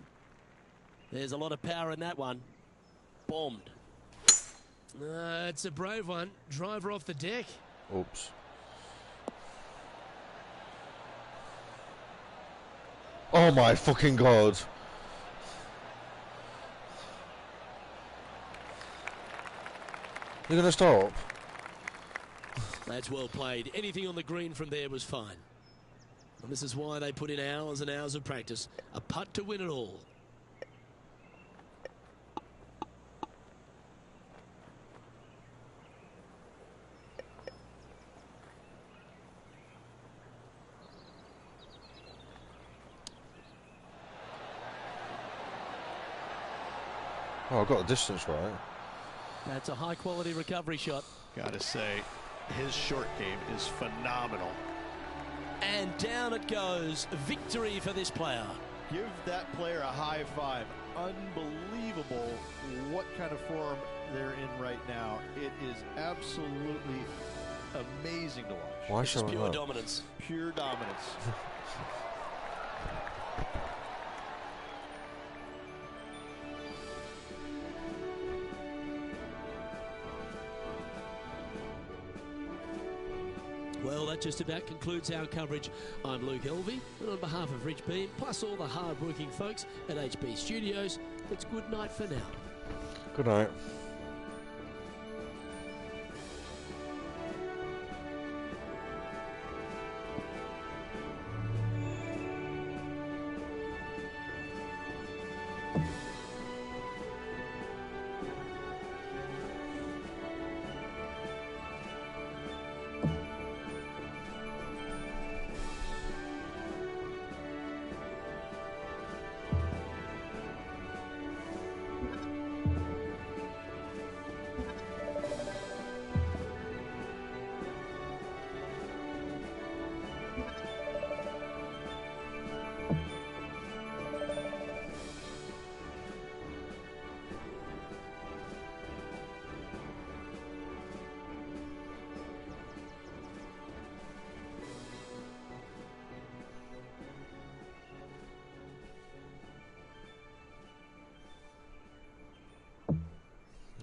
There's a lot of power in that one. Bombed. It's a brave one. Driver off the deck. Oops. Oh my fucking god. You're gonna stop? That's well played. Anything on the green from there was fine. And this is why they put in hours and hours of practice. A putt to win it all. Oh, I got the distance right. That's a high quality recovery shot. Gotta say, his short game is phenomenal. And down it goes. Victory for this player. Give that player a high five. Unbelievable what kind of form they're in right now. It is absolutely amazing to watch. Why It's show pure up? dominance. Pure dominance. Well, that just about concludes our coverage. I'm Luke Elvey, and on behalf of Rich Beam, plus all the hard-working folks at HB Studios, it's good night for now. Good night.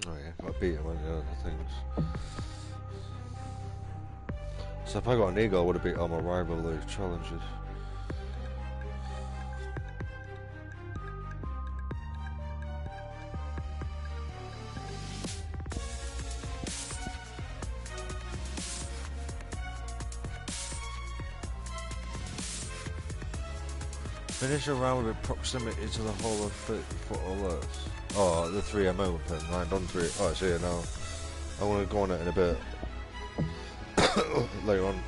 Oh yeah, got to beat him on the other things. So if I got an eagle, I would have beat all my rival league challenges. Finish a round with proximity to the hole of 30 foot or less. Oh, the 3M open, 9 on 3. Oh, it's here now. I want to go on it in a bit. Later on.